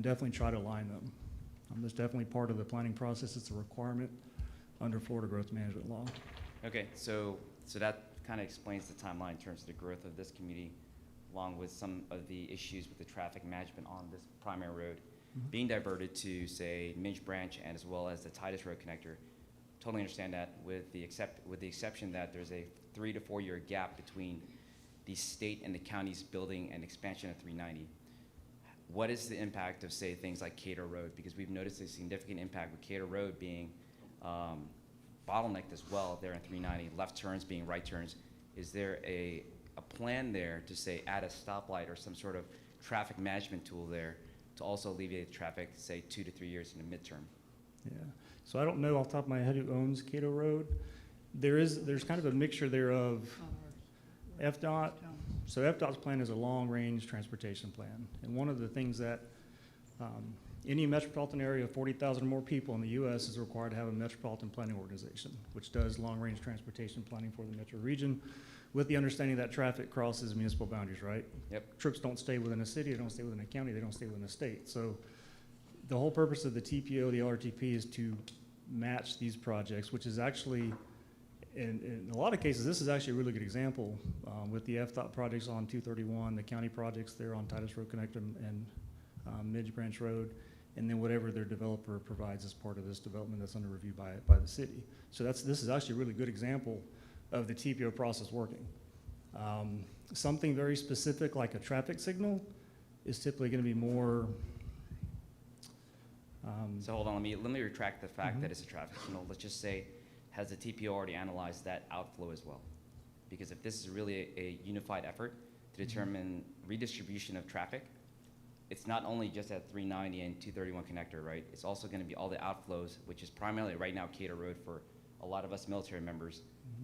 definitely try to align them. That's definitely part of the planning process. It's a requirement under Florida growth management law. Okay, so that kind of explains the timeline in terms of the growth of this community, along with some of the issues with the traffic management on this primary road being diverted to, say, Midge Branch and as well as the Titus Road connector. Totally understand that, with the exception that there's a 3 to 4 year gap between the state and the county's building and expansion of 390. What is the impact of, say, things like Cato Road? Because we've noticed a significant impact with Cato Road being bottlenecked as well there in 390, left turns being right turns. Is there a plan there to, say, add a stoplight or some sort of traffic management tool there to also alleviate traffic, say, 2 to 3 years in the midterm? Yeah, so I don't know off the top of my head who owns Cato Road. There's kind of a mixture there of FDOT. So FDOT's plan is a long-range transportation plan. And one of the things that any metropolitan area of 40,000 or more people in the U.S. is required to have a metropolitan planning organization, which does long-range transportation planning for the metro region, with the understanding that traffic crosses municipal boundaries, right? Yep. Trips don't stay within a city, they don't stay within a county, they don't stay within a state. So the whole purpose of the TPO, the LRTP, is to match these projects, which is actually, in a lot of cases, this is actually a really good example with the FDOT projects on 231, the county projects there on Titus Road Connector and Midge Branch Road, and then whatever their developer provides as part of this development that's under review by the city. So this is actually a really good example of the TPO process working. Something very specific like a traffic signal is typically going to be more. So hold on, let me retract the fact that it's a traffic signal. Let's just say, has the TPO already analyzed that outflow as well? Because if this is really a unified effort to determine redistribution of traffic, it's not only just at 390 and 231 connector, right? It's also going to be all the outflows, which is primarily right now Cato Road for a lot of us military members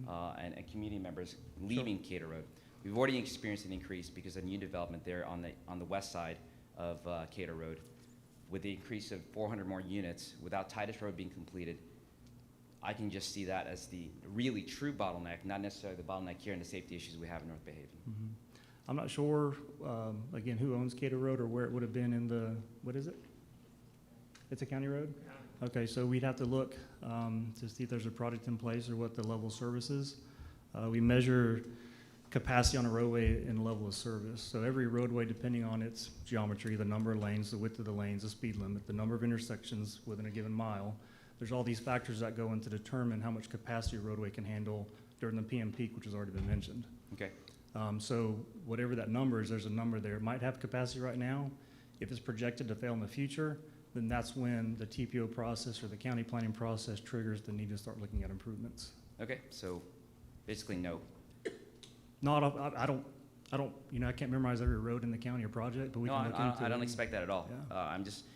and community members leaving Cato Road. We've already experienced an increase because of new development there on the west side of Cato Road. With the increase of 400 more units, without Titus Road being completed, I can just see that as the really true bottleneck, not necessarily the bottleneck here and the safety issues we have in North Bayhaven. I'm not sure, again, who owns Cato Road or where it would have been in the, what is it? It's a county road? Okay, so we'd have to look to see if there's a project in place or what the level of service is. We measure capacity on a roadway and level of service. So every roadway, depending on its geometry, the number of lanes, the width of the lanes, the speed limit, the number of intersections within a given mile, there's all these factors that go in to determine how much capacity a roadway can handle during the PM peak, which has already been mentioned. Okay. So whatever that number is, there's a number there. It might have capacity right now. If it's projected to fail in the future, then that's when the TPO process or the county planning process triggers the need to start looking at improvements. Okay, so basically no. I don't, I can't memorize every road in the county or project, but we can look into it. I don't expect that at all. Yeah. I'm just,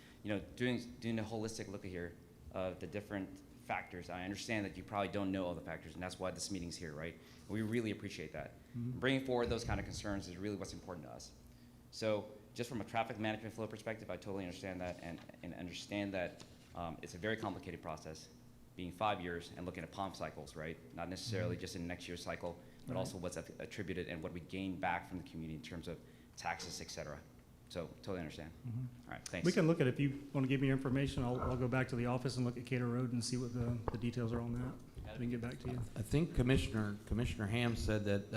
doing a holistic look here of the different factors. I understand that you probably don't know all the factors, and that's why this meeting's here, right? We really appreciate that. Bringing forward those kind of concerns is really what's important to us. So just from a traffic management flow perspective, I totally understand that and understand that it's a very complicated process, being 5 years and looking at pump cycles, right? Not necessarily just in next year's cycle, but also what's attributed and what we gain back from the community in terms of taxes, et cetera. So totally understand. All right, thanks. We can look at it. If you want to give me your information, I'll go back to the office and look at Cato Road and see what the details are on that. We can get back to you. I think Commissioner Ham said that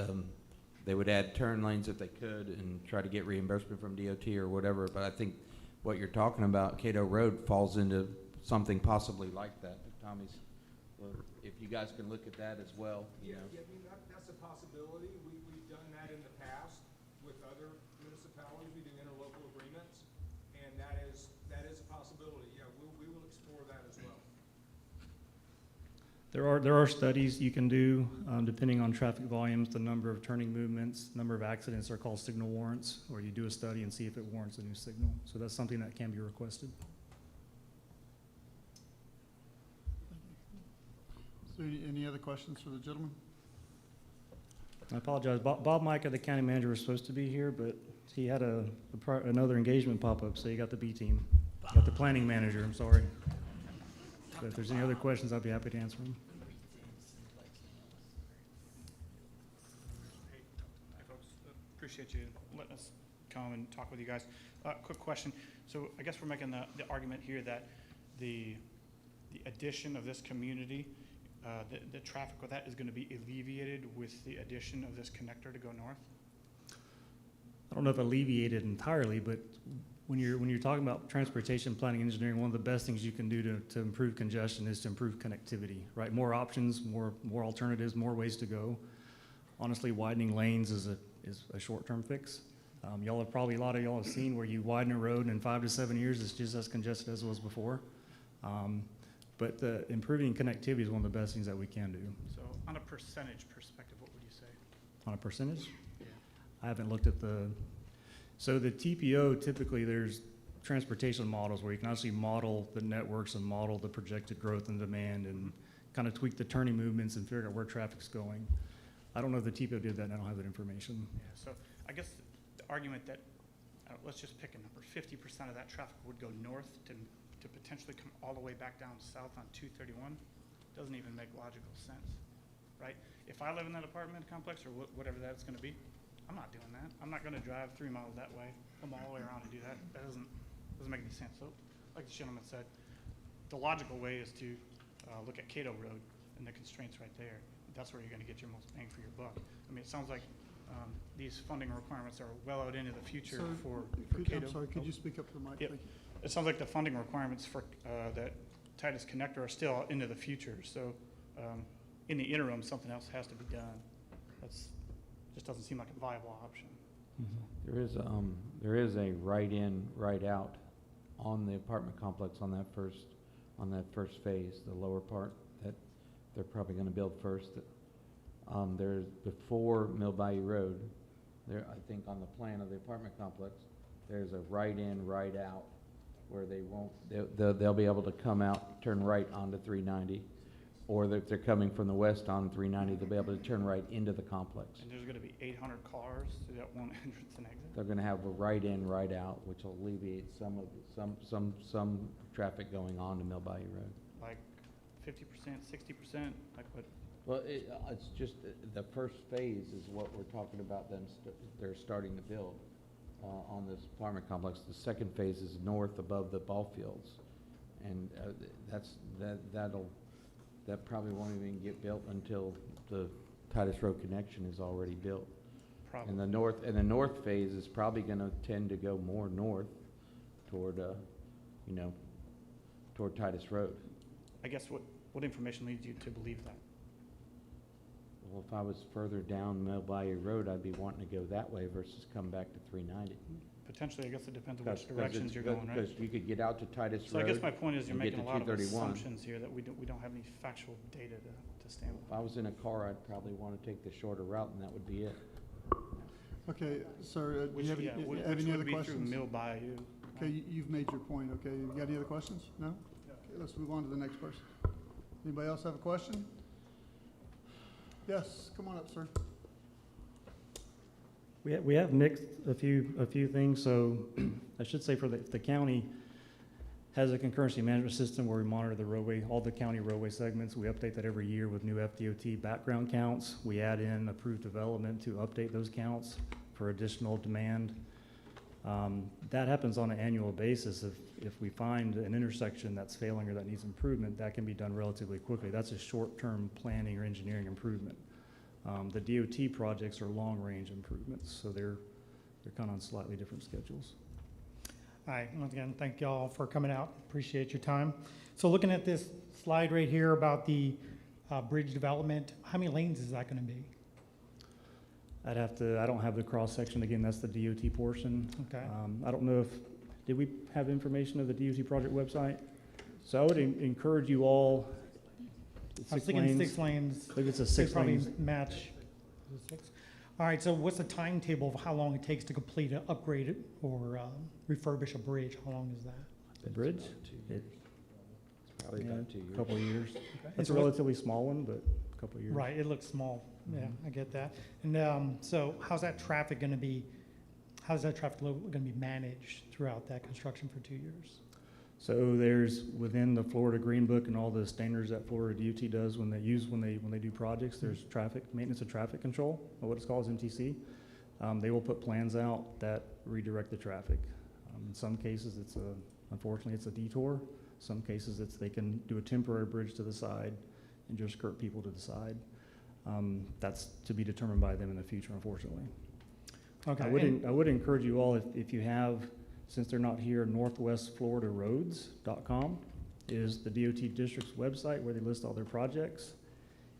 they would add turn lanes if they could and try to get reimbursement from DOT or whatever, but I think what you're talking about, Cato Road, falls into something possibly like that. Tommy's, well, if you guys can look at that as well. Yeah, I mean, that's a possibility. We've done that in the past with other municipalities. We do interlocal agreements, and that is a possibility. Yeah, we will explore that as well. There are studies you can do depending on traffic volumes, the number of turning movements, number of accidents are called signal warrants, or you do a study and see if it warrants a new signal. So that's something that can be requested. So any other questions for the gentleman? I apologize. Bob Micah, the county manager, was supposed to be here, but he had another engagement pop up, so you got the B team. Got the planning manager, I'm sorry. But if there's any other questions, I'll be happy to answer them. Hey folks, appreciate you letting us come and talk with you guys. Quick question. So I guess we're making the argument here that the addition of this community, the traffic with that is going to be alleviated with the addition of this connector to go north? I don't know if alleviated entirely, but when you're talking about transportation planning engineering, one of the best things you can do to improve congestion is to improve connectivity, right? More options, more alternatives, more ways to go. Honestly, widening lanes is a short-term fix. A lot of y'all have seen where you widen a road and in 5 to 7 years it's just as congested as it was before. But improving connectivity is one of the best things that we can do. So on a percentage perspective, what would you say? On a percentage? Yeah. I haven't looked at so the TPO, typically there's transportation models where you can actually model the networks and model the projected growth and demand and kind of tweak the turning movements and figure out where traffic's going. I don't know if the TPO did that, and I don't have that information. Yeah, so I guess the argument that, let's just pick a number, 50% of that traffic would go north to potentially come all the way back down south on 231 doesn't even make logical sense, right? If I live in that apartment complex or whatever that's going to be, I'm not doing that. I'm not going to drive 3 miles that way, come all the way around and do that. That doesn't make any sense. So, like the gentleman said, the logical way is to look at Cato Road and the constraints right there. That's where you're going to get your most bang for your buck. I mean, it sounds like these funding requirements are well out into the future for Cato. I'm sorry, could you speak up to the mic? Yep. Thank you. It sounds like the funding requirements for that Titus connector are still into the future. So in the interim, something else has to be done. Just doesn't seem like a viable option. There is a right in, right out on the apartment complex on that first phase, the lower part that they're probably going to build first. There's before Mill Bayou Road. There, I think on the plan of the apartment complex, there's a right in, right out where they'll be able to come out, turn right onto 390, or if they're coming from the west on 390, they'll be able to turn right into the complex. And there's going to be 800 cars through that one entrance and exit. They're going to have a right in, right out, which will alleviate some traffic going on to Mill Bayou Road. Like 50%, 60%, like what? Well, it's just the first phase is what we're talking about. They're starting to build on this apartment complex. The second phase is north above the ball fields, and that probably won't even get built until the Titus Road connection is already built. Probably. And the north phase is probably going to tend to go more north toward toward Titus Road. I guess what information leads you to believe that? Well, if I was further down Mill Bayou Road, I'd be wanting to go that way versus come back to 390. Potentially, I guess it depends on which directions you're going, right? Because you could get out to Titus So Road. I guess my point is you're and get making a to lot of 231. assumptions here that we don't have any factual data to stand If on. I was in a car, I'd probably want to take the shorter route, and that would be it. Okay, sir, do Which, you have yeah, any which other would be through questions? Mill Bayou. Okay, you've made your point, okay. You got any other questions? No? Okay, let's move on to the next person. Anybody else have a question? Yes, come on up, sir. We have mixed a few things. So I should say for the county has a concurrency management system where we monitor the roadway, all the county roadway segments. We update that every year with new FDOT background counts. We add in approved development to update those counts for additional demand. That happens on an annual basis. If we find an intersection that's failing or that needs improvement, that can be done relatively quickly. That's a short-term planning or engineering improvement. The DOT projects are long-range improvements, so they're kind of on slightly different schedules. Hi, once again, thank y'all for coming out. Appreciate your time. So looking at this slide right here about the bridge development, how many lanes is that going to be? I don't have the cross-section. Again, that's the DOT portion. Okay. I don't know did we have information of the DOT project website? So I would encourage you all, I was thinking 6 lanes. I believe it's a They 6 probably lanes. match. Is it 6? All right, so what's the timetable of how long it takes to complete an upgrade or refurbish a bridge? How long is that? The bridge? It's about 2 years. It's probably Yeah, about 2 years. a couple of years. Okay. It's a So what- relatively small one, but a couple of years. Right, it looks small. Yeah, Mhm. I get that. And so how's that traffic going to be, how's that traffic going to be managed throughout that construction for 2 years? So there's within the Florida Green Book and all the standards that Florida DOT does when they do projects, there's maintenance of traffic control, or what it's called is MTC. They will put plans out that redirect the traffic. In some cases, unfortunately, it's a detour. Some cases, they can do a temporary bridge to the side and just skirt people to the side. That's to be determined by them in the future, unfortunately. Okay. I would encourage you all, if you have, since they're not here, northwestfloridaroads.com is the DOT district's website where they list all their projects.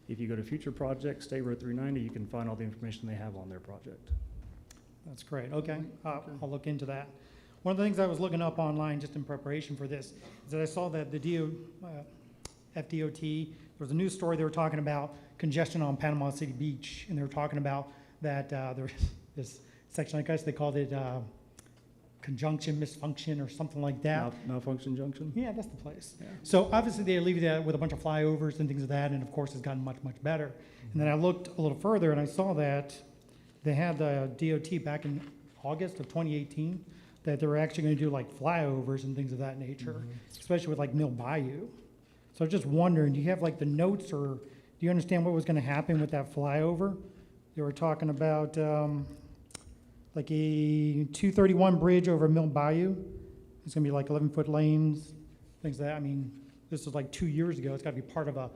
If you go to future projects, State Road 390, you can find all the information they have on their project. That's great. Okay. Okay. I'll look into that. One of the things I was looking up online just in preparation for this is that I saw that the FDOT, there was a news story they were talking about congestion on Panama City Beach, and they were talking about that there was this section, I guess they called it conjunction misfunction or something like that. Malfunction junction? Yeah, that's the place. Yeah. So obviously they alleviated that with a bunch of flyovers and things like that, and of course it's gotten much, much better. And then I looked a little further and I saw that they had the DOT back in August of 2018 that they were actually going to do like flyovers and things of that nature, especially with like Mill Bayou. So I was just wondering, do you have like the notes or do you understand what was going to happen with that flyover? They were talking about like a 231 bridge over Mill Bayou. It's going to be like 11-foot lanes, things like that. I mean, this was like 2 years ago. It's got to be part of a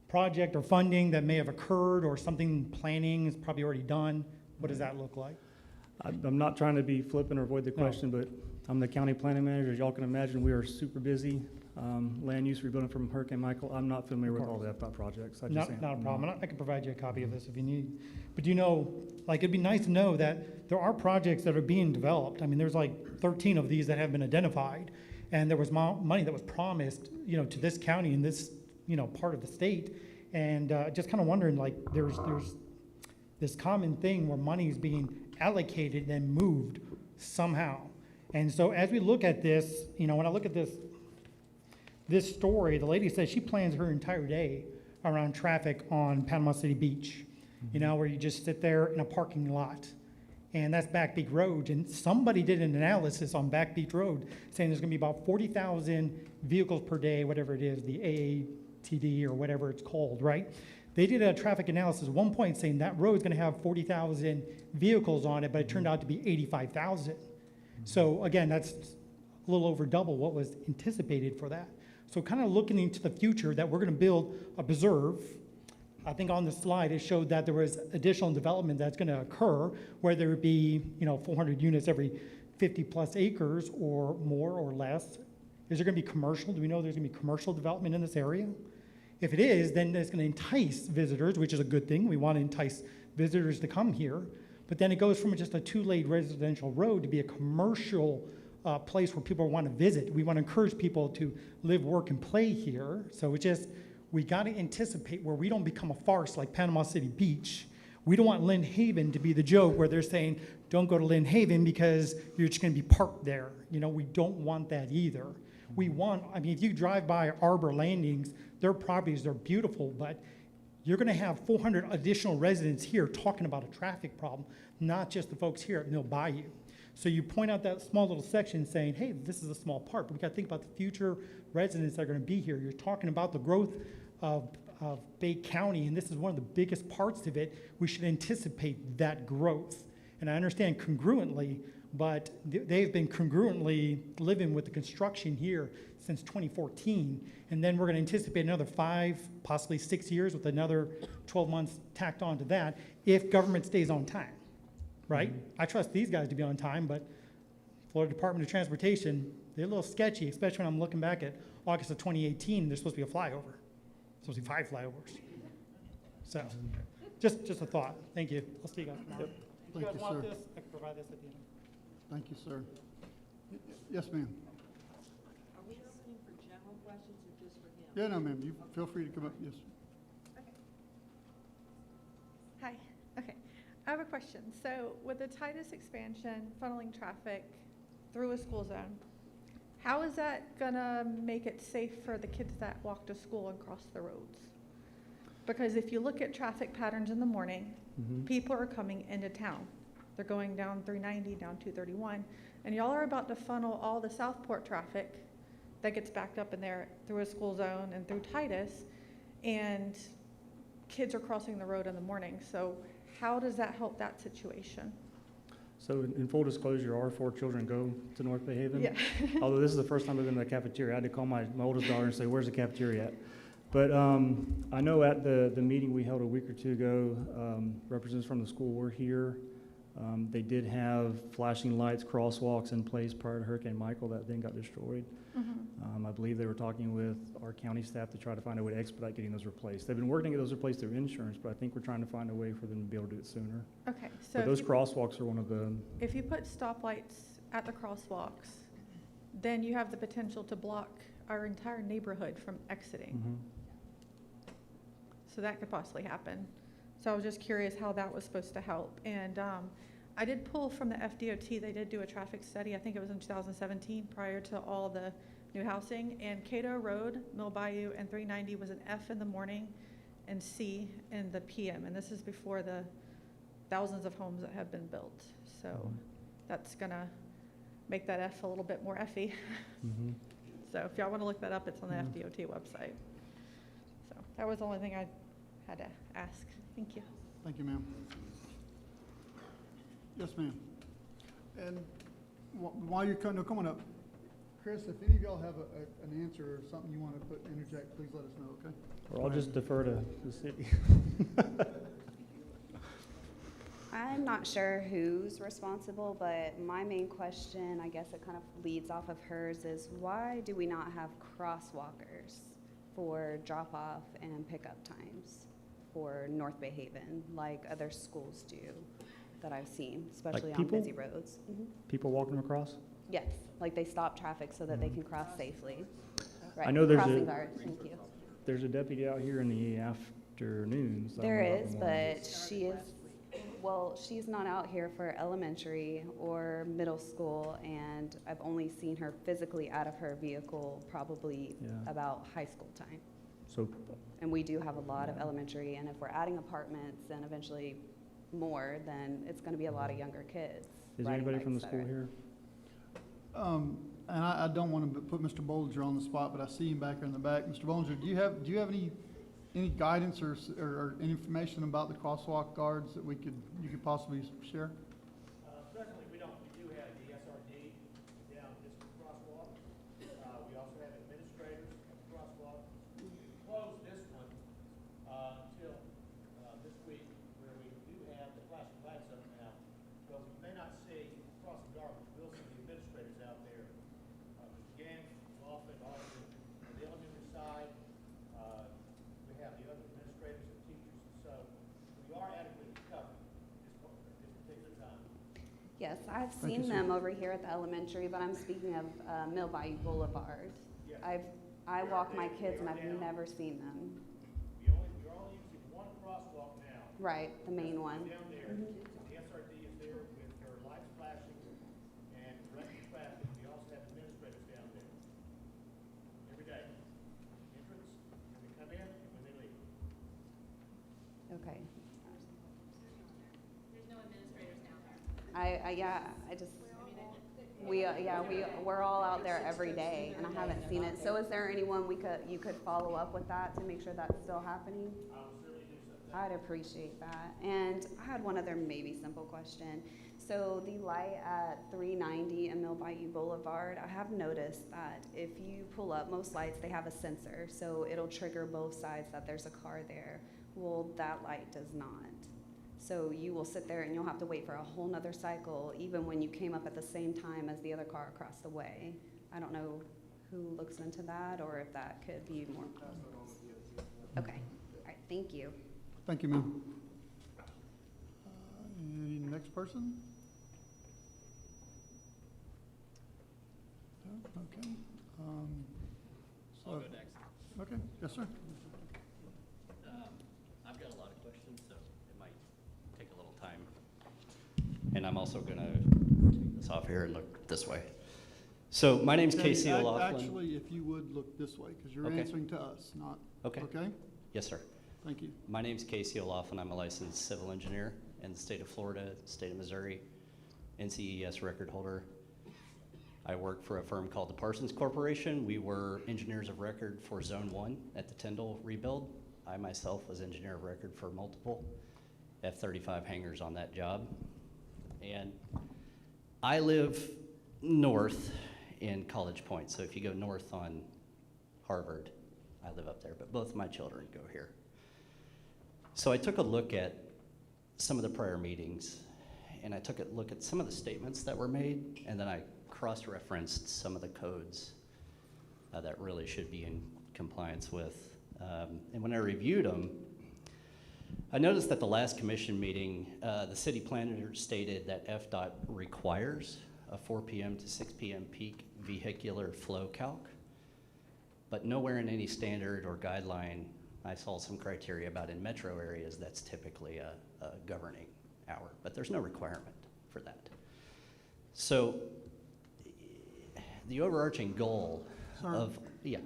project or funding that may have occurred or something planning is probably already done. What does that look like? I'm not trying to be flippant or avoid the question, but I'm the county planning manager. As y'all can imagine, we are super busy. Land use rebuilding from Hurricane Michael. I'm not familiar with all the FDOT projects. Not a problem. I can provide you a copy of this if you need. But you know, like it'd be nice to know that there are projects that are being developed. I mean, there's like 13 of these that have been identified, and there was money that was promised, you know, to this county and this, you know, part of the state. And just kind of wondering, like, there's this common thing where money is being allocated and moved somehow. And so as we look at this, you know, when I look at this story, the lady says she plans her entire day around traffic on Panama City Beach, you know, where you just sit there in a parking lot. And that's Back Beach Road. And somebody did an analysis on Back Beach Road saying there's going to be about 40,000 vehicles per day, whatever it is, the AATD or whatever it's called, right? They did a traffic analysis at one point saying that road's going to have 40,000 vehicles on it, but it turned out to be 85,000. So again, that's a little over double what was anticipated for that. So kind of looking into the future that we're going to build a preserve. I think on the slide it showed that there was additional development that's going to occur, whether it be, you know, 400 units every 50 plus acres or more or less. Is there going to be commercial? Do we know there's going to be commercial development in this area? If it is, then it's going to entice visitors, which is a good thing. We want to entice visitors to come here. But then it goes from just a two-lane residential road to be a commercial place where people want to visit. We want to encourage people to live, work, and play here. So it's just, we got to anticipate where we don't become a farce like Panama City Beach. We don't want Lynn Haven to be the joke where they're saying, don't go to Lynn Haven because you're just going to be parked there. You know, we don't want that either. We want, I mean, if you drive by Arbor Landings, their properties are beautiful, but you're going to have 400 additional residents here talking about a traffic problem, not just the folks here at Mill Bayou. So you point out that small little section saying, hey, this is a small part, but we got to think about the future residents that are going to be here. You're talking about the growth of Bay County, and this is one of the biggest parts of it. We should anticipate that growth. And I understand congruently, but they've been congruently living with the construction here since 2014. And then we're going to anticipate another 5, possibly 6 years with another 12 months tacked on to that if government stays on time, right? I trust these guys to be on time, but Florida Department of Transportation, they're a little sketchy, especially when I'm looking back at August of 2018, there's supposed to be a flyover. Supposed to be 5 flyovers. So, just a thought. Thank you. I'll see you guys tomorrow. If you Thank guys you, want sir. this, I can provide this at the end. Thank you, sir. Yes, ma'am. Are we opening for general questions or just for him? Yeah, no, ma'am, you feel free to come up, yes. Hi, okay. I have a question. So with the Titus expansion funneling traffic through a school zone, how is that gonna make it safe for the kids that walk to school and cross the roads? Because if you look at traffic patterns in the morning, people are coming into town. They're going down 390, down 231, and y'all are about to funnel all the Southport traffic that gets backed up in there through a school zone and through Titus, and kids are crossing the road in the morning. So how does that help that situation? So in full disclosure, our 4 children go to North Bay Haven. Yeah. Although this is the first time I've been to the cafeteria. I had to call my oldest daughter and say, where's the cafeteria at? But I know at the meeting we held a week or 2 ago, representatives from the school were here. They did have flashing lights, crosswalks in place prior to Hurricane Michael that then got destroyed. I believe they were talking with our county staff to try to find a way to expedite getting those replaced. They've been working to get those replaced through insurance, but I think we're trying to find a way for them to be able to do it sooner. Okay, so But if those you- crosswalks are one of the, if you put stoplights at the crosswalks, then you have the potential to block our entire neighborhood from exiting. So that could possibly happen. So I was just curious how that was supposed to help. And I did pull from the FDOT, they did do a traffic study, I think it was in 2017, prior to all the new housing. And Cato Road, Mill Bayou, and 390 was an F in the morning and C in the PM. And this is before the thousands of homes that have been built. So that's gonna make that F a little bit more F-y. So if y'all wanna look that up, it's on the FDOT website. So that was the only thing I had to ask. Thank you. Thank you, ma'am. Yes, ma'am. And while you're coming up, Chris, if any of y'all have an answer or something you want to interject, please let us know, okay? or I'll just defer to the city. I'm not sure who's responsible, but my main question, I guess it kind of leads off of hers, is why do we not have crosswalkers for drop-off and pickup times for North Bay Haven, like other schools do that I've seen, especially on people? busy roads? People walking across? Yes, like they stop traffic so that they can cross safely. Right, I know there's crossing a- guard, thank you. There's a deputy out here in the afternoons. I don't There know about is, the mornings. but she is, well, she's not out here for elementary or middle school, and I've only seen her physically out of her vehicle probably Yeah. about high school time. So, And we do have a lot of elementary, and if we're adding apartments and eventually more, then it's gonna be a lot of younger kids. is there riding anybody from the bikes school that are- here? And I don't want to put Mr. Bollinger on the spot, but I see him back there in the back. Mr. Bollinger, do you have any guidance or any information about the crosswalk guards that you could possibly share? Presently, we don't. We do have the SRD down this crosswalk. We also have administrators at the crosswalk. We closed this one until this week, where we do have the flashing lights up now. But we may not see crossing guard, but we'll see the administrators out there. Mr. Gant, often on the elementary side. We have the other administrators and teachers, so we are adequately covered this particular time. Yes, I've Thank you, seen sir. them over here at the elementary, but I'm speaking of Mill Bayou Boulevard. Yeah. I walk my kids and I've never seen them. We're only using one crosswalk now. Right, the main one. Down there, the SRD is there with their lights flashing and directing traffic. We also have administrators down there every day. Entrance, when they come in and when they leave. Okay. There's no administrators down there. We're all out there every day, and I haven't seen it. So is there anyone you could follow up with that to make sure that's still happening? I will certainly do something. I'd appreciate that. And I had one other maybe simple question. So the light at 390 and Mill Bayou Boulevard, I have noticed that if you pull up, most lights, they have a sensor, so it'll trigger both sides that there's a car there. Well, that light does not. So you will sit there and you'll have to wait for a whole nother cycle, even when you came up at the same time as the other car across the way. I don't know who looks into that, or if that could be more. Okay, all right, thank you. Thank you, ma'am. Any next person? No? Okay. I'll go next. Okay, yes, sir. I've got a lot of questions, so it might take a little time. And I'm also gonna take this off here and look this way. So my name's Casey O'Laughlin. Actually, if you would look this way, because you're Okay. answering to us, not, Okay, okay? yes, sir. Thank you. My name's Casey O'Laughlin. I'm a licensed civil engineer in the state of Florida, state of Missouri, NCES record holder. I work for a firm called the Parsons Corporation. We were engineers of record for Zone 1 at the Tyndall rebuild. I myself was engineer of record for multiple F-35 hangars on that job. And I live north in College Point, so if you go north on Harvard, I live up there, but both my children go here. So I took a look at some of the prior meetings, and I took a look at some of the statements that were made, and then I cross-referenced some of the codes that really should be in compliance with. And when I reviewed them, I noticed that the last commission meeting, the city planner stated that FDOT requires a 4 p.m. to 6 p.m. peak vehicular flow calc, but nowhere in any standard or guideline I saw some criteria about in metro areas that's typically a governing hour, but there's no requirement for that. So the overarching goal Sir? of, yeah.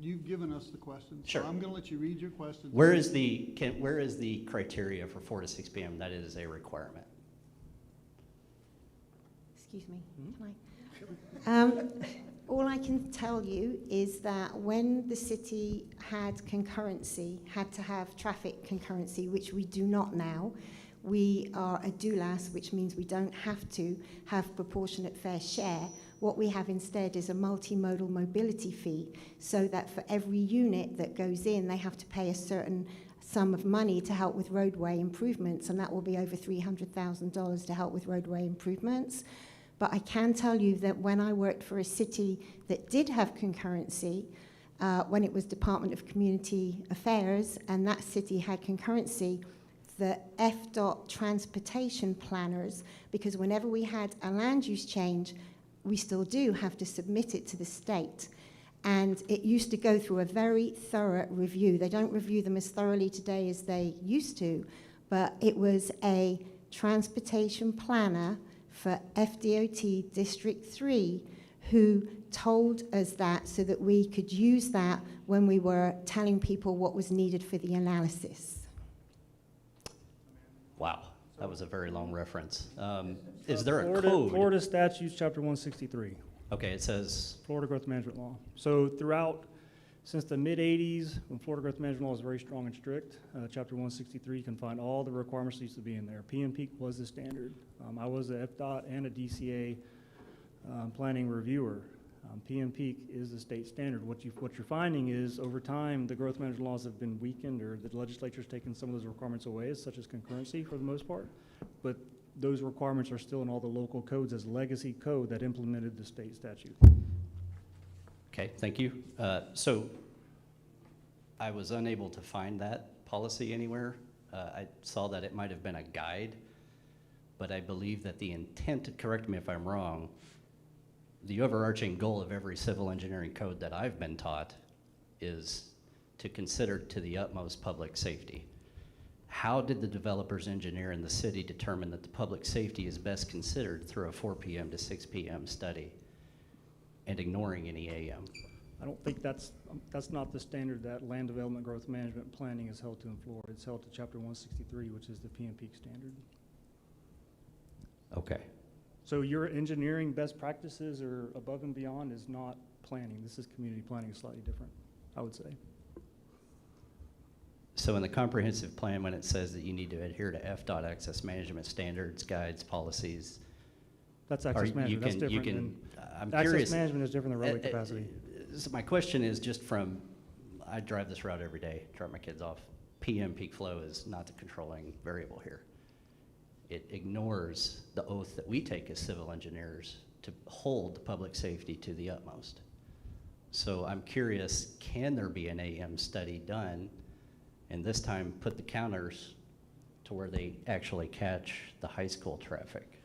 You've given us the question. Sure. So I'm going to let you read your question. Where is the criteria for 4 to 6 p.m. that is a requirement? Excuse me, can I? All I can tell you is that when the city had concurrency, had to have traffic concurrency, which we do not now, we are a doulas, which means we don't have to have proportionate fair share. What we have instead is a multimodal mobility fee, so that for every unit that goes in, they have to pay a certain sum of money to help with roadway improvements, and that will be over $300,000 to help with roadway improvements. But I can tell you that when I worked for a city that did have concurrency, when it was Department of Community Affairs, and that city had concurrency, the FDOT transportation planners, because whenever we had a land use change, we still do have to submit it to the state. And it used to go through a very thorough review. They don't review them as thoroughly today as they used to, but it was a transportation planner for FDOT District 3 who told us that so that we could use that when we were telling people what was needed for the analysis. Wow, that was a very long reference. Is there a Florida, code? Florida Statutes, Chapter 163. Okay, it says, Florida Growth Management Law. So throughout, since the mid-'80s, when Florida Growth Management Law is very strong and strict, Chapter 163, you can find all the requirements that used to be in there. PM peak was the standard. I was a FDOT and a DCA planning reviewer. PM peak is the state standard. What you're finding is, over time, the growth management laws have been weakened, or the legislature's taken some of those requirements away, such as concurrency for the most part. But those requirements are still in all the local codes as legacy code that implemented the state statute. okay, thank you. So I was unable to find that policy anywhere. I saw that it might have been a guide, but I believe that the intent, correct me if I'm wrong, the overarching goal of every civil engineering code that I've been taught is to consider to the utmost public safety. How did the developer's engineer in the city determine that the public safety is best considered through a 4 p.m. to 6 p.m. study and ignoring any AM? I don't think that's not the standard that land development growth management planning is held to in Florida. It's held to Chapter 163, which is the PM peak standard. Okay. So your engineering best practices or above and beyond is not planning. This is community planning, is slightly different, I would say. So in the comprehensive plan, when it says that you need to adhere to FDOT access management standards, guides, policies, That's access management. That's different than I'm access curious. management is different than roadway capacity. So my question is just from, I drive this route every day, drop my kids off. PM peak flow is not the controlling variable here. It ignores the oath that we take as civil engineers to hold public safety to the utmost. So I'm curious, can there be an AM study done, and this time put the counters to where they actually catch the high school traffic?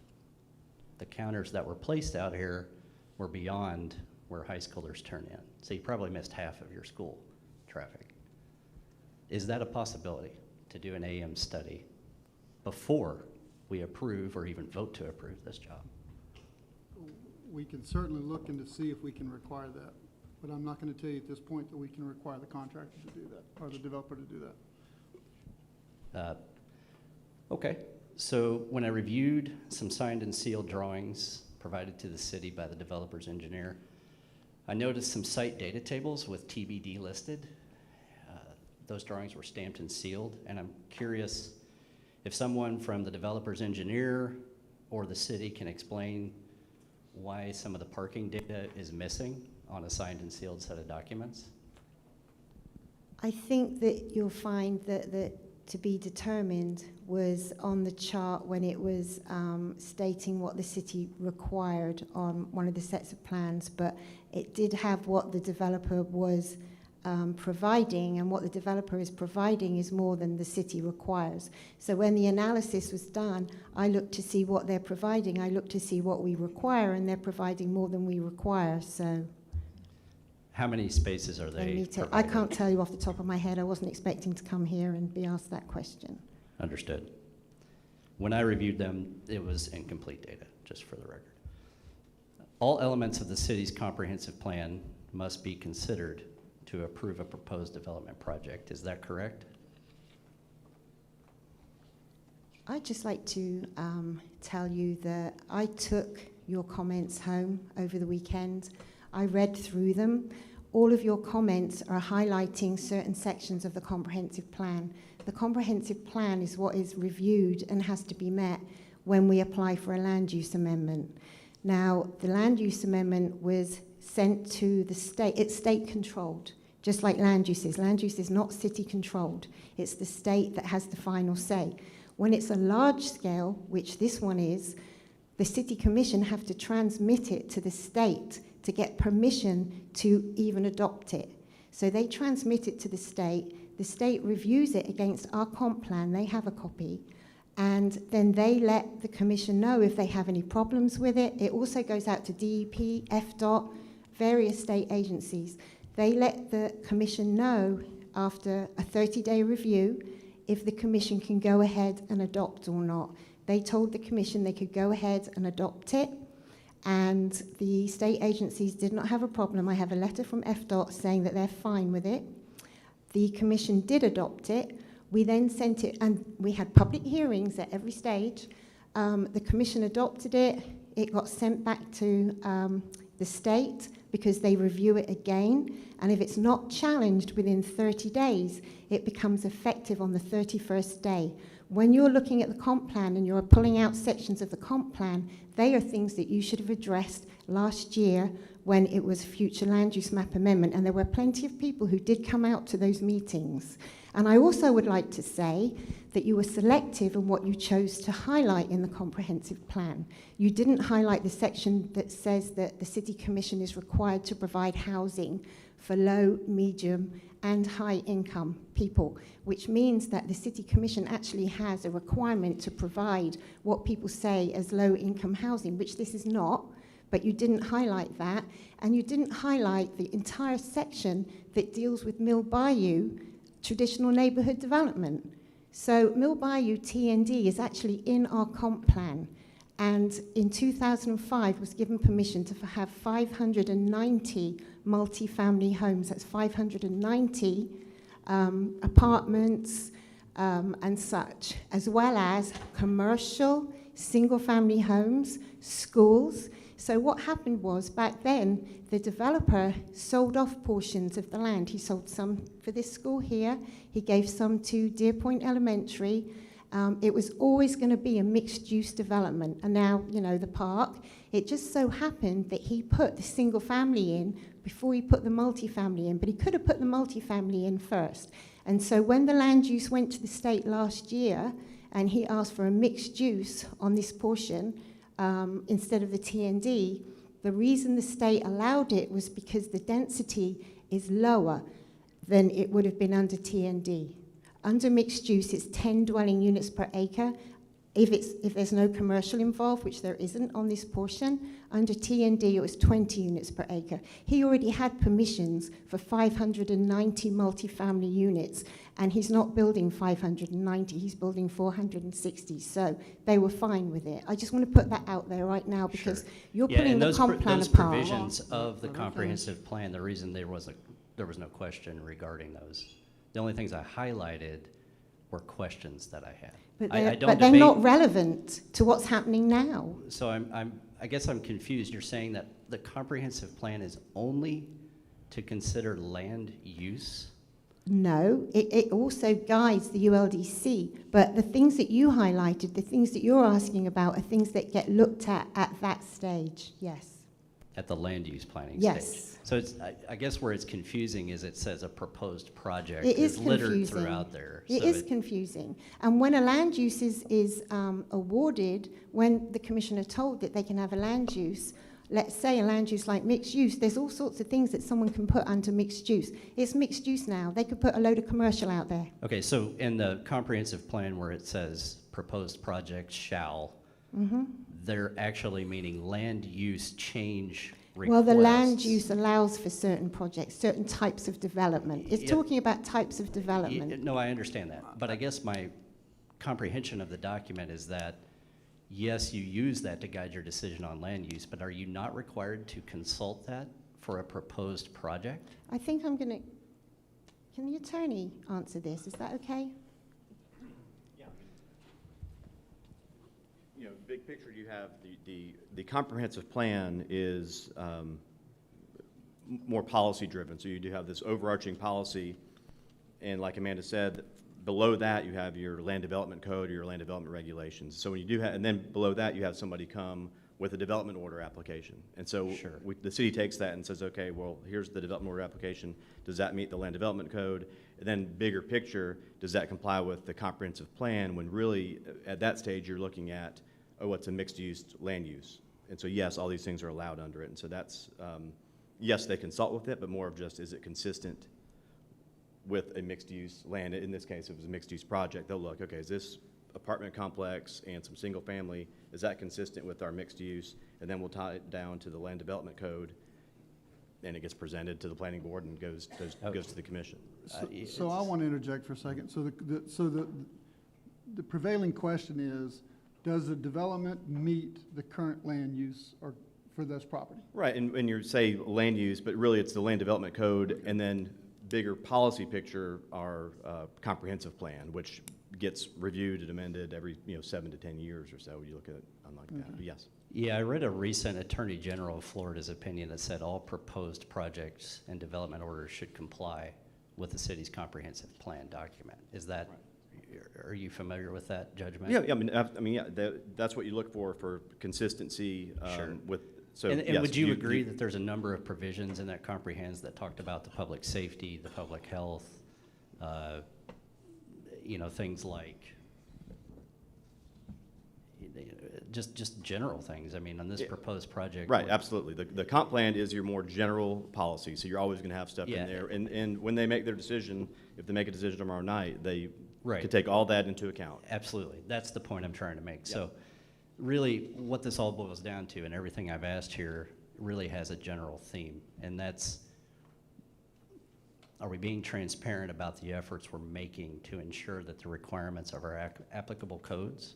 The counters that were placed out here were beyond where high schoolers turn in. So you probably missed half of your school traffic. Is that a possibility, to do an AM study before we approve or even vote to approve this job? We can certainly look into see if we can require that, but I'm not going to tell you at this point that we can require the contractor to do that, or the developer to do that. Okay, so when I reviewed some signed and sealed drawings provided to the city by the developer's engineer, I noticed some site data tables with TBD listed. Those drawings were stamped and sealed, and I'm curious if someone from the developer's engineer or the city can explain why some of the parking data is missing on a signed and sealed set of documents? I think that you'll find that to be determined was on the chart when it was stating what the city required on one of the sets of plans, but it did have what the developer was providing, and what the developer is providing is more than the city requires. So when the analysis was done, I looked to see what they're providing, I looked to see what we require, and they're providing more than we require, so. How many spaces are they I providing? can't tell you off the top of my head. I wasn't expecting to come here and be asked that question. Understood. When I reviewed them, it was incomplete data, just for the record. All elements of the city's comprehensive plan must be considered to approve a proposed development project. Is that correct? I'd just like to tell you that I took your comments home over the weekend. I read through them. All of your comments are highlighting certain sections of the comprehensive plan. The comprehensive plan is what is reviewed and has to be met when we apply for a land use amendment. Now, the land use amendment was sent to the state. It's state controlled, just like land use is. Land use is not city controlled. It's the state that has the final say. When it's a large scale, which this one is, the city commission have to transmit it to the state to get permission to even adopt it. So they transmit it to the state reviews it against our comp plan, they have a copy, and then they let the commission know if they have any problems with it. It also goes out to DEP, FDOT, various state agencies. They let the commission know after a 30-day review if the commission can go ahead and adopt or not. They told the commission they could go ahead and adopt it, and the state agencies did not have a problem. I have a letter from FDOT saying that they're fine with it. The commission did adopt it. We then sent it, and we had public hearings at every stage. The commission adopted it. It got sent back to the state because they review it again. And if it's not challenged within 30 days, it becomes effective on the 31st day. When you're looking at the comp plan and you're pulling out sections of the comp plan, they are things that you should have addressed last year when it was future land use map amendment. And there were plenty of people who did come out to those meetings. And I also would like to say that you were selective in what you chose to highlight in the comprehensive plan. You didn't highlight the section that says that the City Commission is required to provide housing for low, medium, and high income people, which means that the City Commission actually has a requirement to provide what people say as low income housing, which this is not, but you didn't highlight that, and you didn't highlight the entire section that deals with Mill Bayou traditional neighborhood development. So Mill Bayou TND is actually in our comp plan, and in 2005 was given permission to have 590 multi-family homes. That's 590 apartments and such, as well as commercial, single-family homes, schools. So what happened was, back then, the developer sold off portions of the land. He sold some for this school here. He gave some to Deer Point Elementary. It was always going to be a mixed-use development. And now, you know, the park, it just so happened that he put the single family in before he put the multifamily in. But he could have put the multifamily in first. And so when the land use went to the state last year, and he asked for a mixed use on this portion, instead of the TND, the reason the state allowed it was because the density is lower than it would have been under TND. Under mixed use, it's 10 dwelling units per acre. If there's no commercial involved, which there isn't on this portion, under TND it was 20 units per acre. He already had permissions for 590 multifamily units, and he's not building 590, he's building 460, so they were fine with it. I just want to put that out there right now, because you're putting the comp plan those apart. provisions of the comprehensive plan, the reason there was no question regarding those. The only things I highlighted were questions that I had. But they're not relevant to what's happening now. So I guess I'm confused. You're saying that the comprehensive plan is only to consider land use No, it also guides the ULDC, but the things that you highlighted, the things that you're asking about are things that get looked at that stage, yes. At the land use planning Yes. stage. So it's, I guess where it's confusing is it says a proposed project It is is littered confusing. throughout there. It So is confusing. And when a land use is awarded, when the commissioner told that they can have a land use, let's say a land use like mixed use, there's all sorts of things that someone can put under mixed use. It's mixed use now. They could put a load of commercial out there. Okay, so in the comprehensive plan where it says proposed project shall, they're actually meaning land use change requests. Well, the land use allows for certain projects, certain types of development. It's Yeah. talking about types of development. No, I understand that. But I guess my comprehension of the document is that, yes, you use that to guide your decision on land use, but are you not required to consult that for a proposed project? I think I'm going to, can the attorney answer this? Is that okay? You know, big picture, you have the comprehensive plan is more policy driven. So you do have this overarching policy, and like Amanda said, below that you have your land development code or your land development regulations. So when you do have, and then below that you have somebody come with a development order application. And so Sure. the city takes that and says, okay, well, here's the development order application. Does that meet the land development code? And then bigger picture, does that comply with the comprehensive plan, when really at that stage you're looking at, oh, what's a mixed use land use? And so yes, all these things are allowed under it. And so that's, yes, they consult with it, but more of just, is it consistent with a mixed use land? In this case, if it was a mixed use project, they'll look, okay, is this apartment complex and some single family, is that consistent with our mixed use? And then we'll tie it down to the land development code, and it gets presented to the planning board and goes to the commission. So I want to interject for a second. So the prevailing question is, does the development meet the current land use or for this property? Right, and you say land use, but really it's the land development code, and then bigger policy picture, our comprehensive plan, which gets reviewed and amended every 7 to 10 years or so. You look at it like that. But yes. Yeah, I read a recent Attorney General of Florida's opinion that said all proposed projects and development orders should comply with the city's comprehensive plan document. Is that, are you familiar with that judgment? Yeah, that's what you look for consistency Sure. with. So And yes, would you agree that there's a number of provisions in that comprehensive that talked about the public safety, the public health, things like just general things? I mean, on this proposed project. Right, absolutely. The comp plan is your more general policy, so you're always going to have stuff in there. And when they make their decision, if they make a decision tomorrow night, they could take all that into account. Absolutely. That's the point I'm trying to make. So really what this all boils down to, and everything I've asked here really has a general theme, and that's, are we being transparent about the efforts we're making to ensure that the requirements of our applicable codes,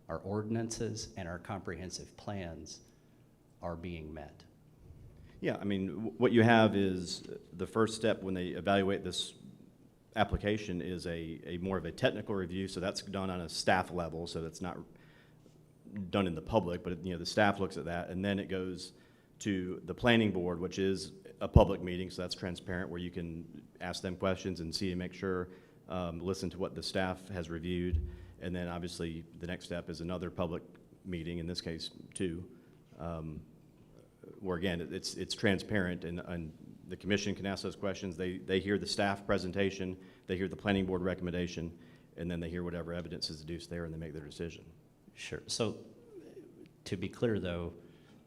our ordinances, and our comprehensive plans are being met? Yeah, I mean, what you have is the first step when they evaluate this application is a more of a technical review, so that's done on a staff level, so that's not done in the public, but the staff looks at that, and then it goes to the planning board, which is a public meeting, so that's transparent, where you can ask them questions and see and make sure, listen to what the staff has reviewed, and then obviously the next step is another public meeting, in this case two, where again it's transparent, and the commission can ask those questions. They hear the staff presentation, they hear the planning board recommendation, and then they hear whatever evidence is deduced there, and they make their decision. Sure. So to be clear, though,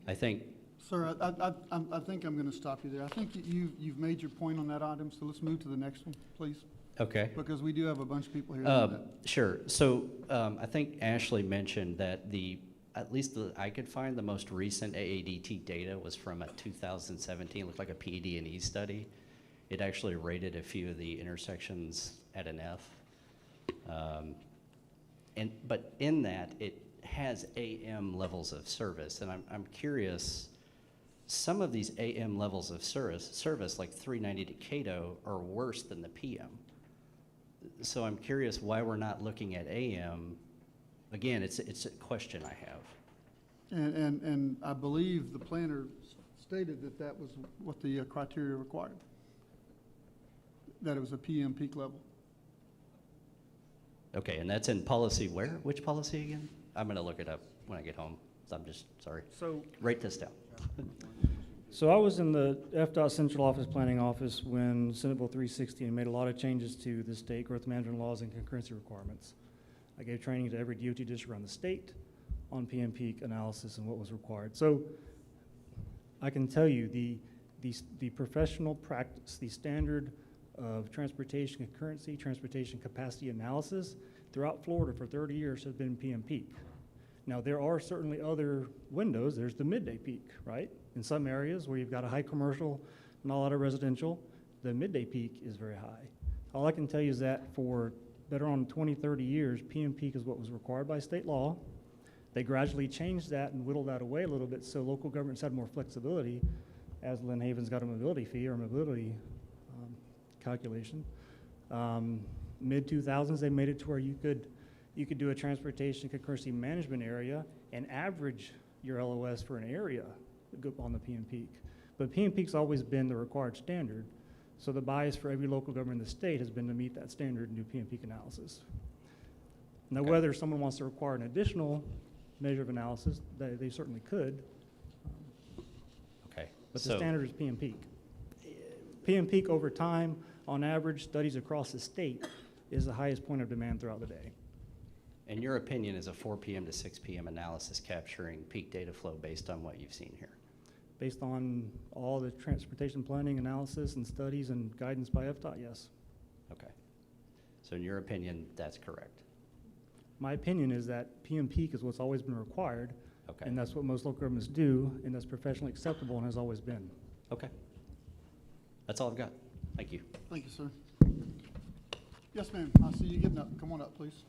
I think. Sir, I think I'm going to stop you there. I think you've made your point on that item, so let's move to the next one, please. Okay. Because we do have a bunch of people here. Sure. So I think Ashley mentioned that at least I could find the most recent AADT data was from 2017. Looked like a PD&E study. It actually rated a few of the intersections at an F. But in that, it has AM levels of service, and I'm curious. Some of these AM levels of service, like 390 to Cato, are worse than the PM. So I'm curious why we're not looking at AM. Again, it's a question I have. And I believe the planner stated that was what the criteria required. that it was a PM peak level. Okay, and that's in policy where? Which policy again? I'm gonna look it up when I get home. I'm just, sorry. So, Write this down. so I was in the FDOT Central Office Planning Office when Senate Bill 360 made a lot of changes to the state growth management laws and concurrency requirements. I gave training to every DOT district around the state on PM peak analysis and what was required. So I can tell you the professional practice, the standard of transportation concurrency, transportation capacity analysis throughout Florida for 30 years has been PM peak. Now, there are certainly other windows. There's the midday peak, right? In some areas where you've got a high commercial, not a lot of residential, the midday peak is very high. All I can tell you is that for better on 20, 30 years, PM peak is what was required by state law. They gradually changed that and whittled that away a little bit so local governments had more flexibility as Lynn Haven's got a mobility fee or mobility calculation. Mid-2000s, they made it to where you could do a transportation concurrency management area and average your LOS for an area on the PM peak. But PM peak's always been the required standard, so the bias for every local government in the state has been to meet that standard and do PM peak analysis. Now, Okay. whether someone wants to require an additional measure of analysis, they certainly could, Okay. but the So, standard is PM peak. PM peak over time, on average, studies across the state, is the highest point of demand throughout the day. in your opinion, is a 4 p.m. to 6 p.m. analysis capturing peak data flow based on what you've seen here? Based on all the transportation planning analysis and studies and guidance by FDOT, yes. Okay. So in your opinion, that's correct? My opinion is that PM peak is what's always been required, Okay. and that's what most local governments do, and that's professionally acceptable and has always been. Okay. That's all I've got. Thank you. Thank you, sir. Yes, ma'am. I see you getting up. Come on up, please.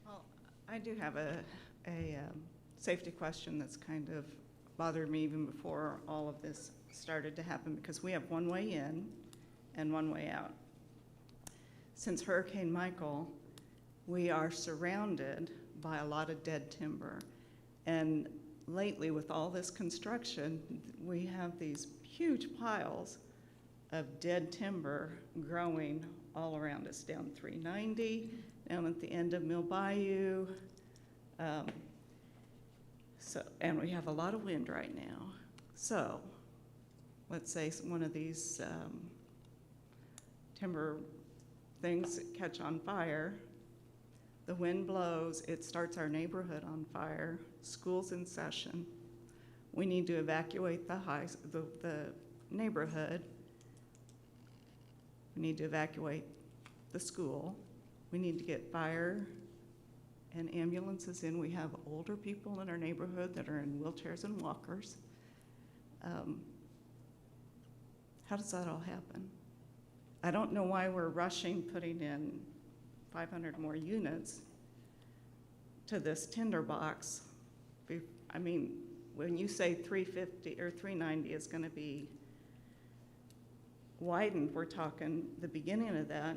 Well, I do have a safety question that's kind of bothered me even before all of this started to happen, because we have one way in and one way out. Since Hurricane Michael, we are surrounded by a lot of dead timber. And lately, with all this construction, we have these huge piles of dead timber growing all around us, down 390, down at the end of Mill Bayou. And we have a lot of wind right now. So let's say one of these timber things catch on fire, the wind blows, it starts our neighborhood on fire, school's in session. We need to evacuate the neighborhood. We need to evacuate the school. We need to get fire and ambulances in. We have older people in our neighborhood that are in wheelchairs and walkers. How does that all happen? I don't know why we're rushing putting in 500 more units to this tinderbox. I mean, when you say 350 or 390 is going to be widened, we're talking the beginning of that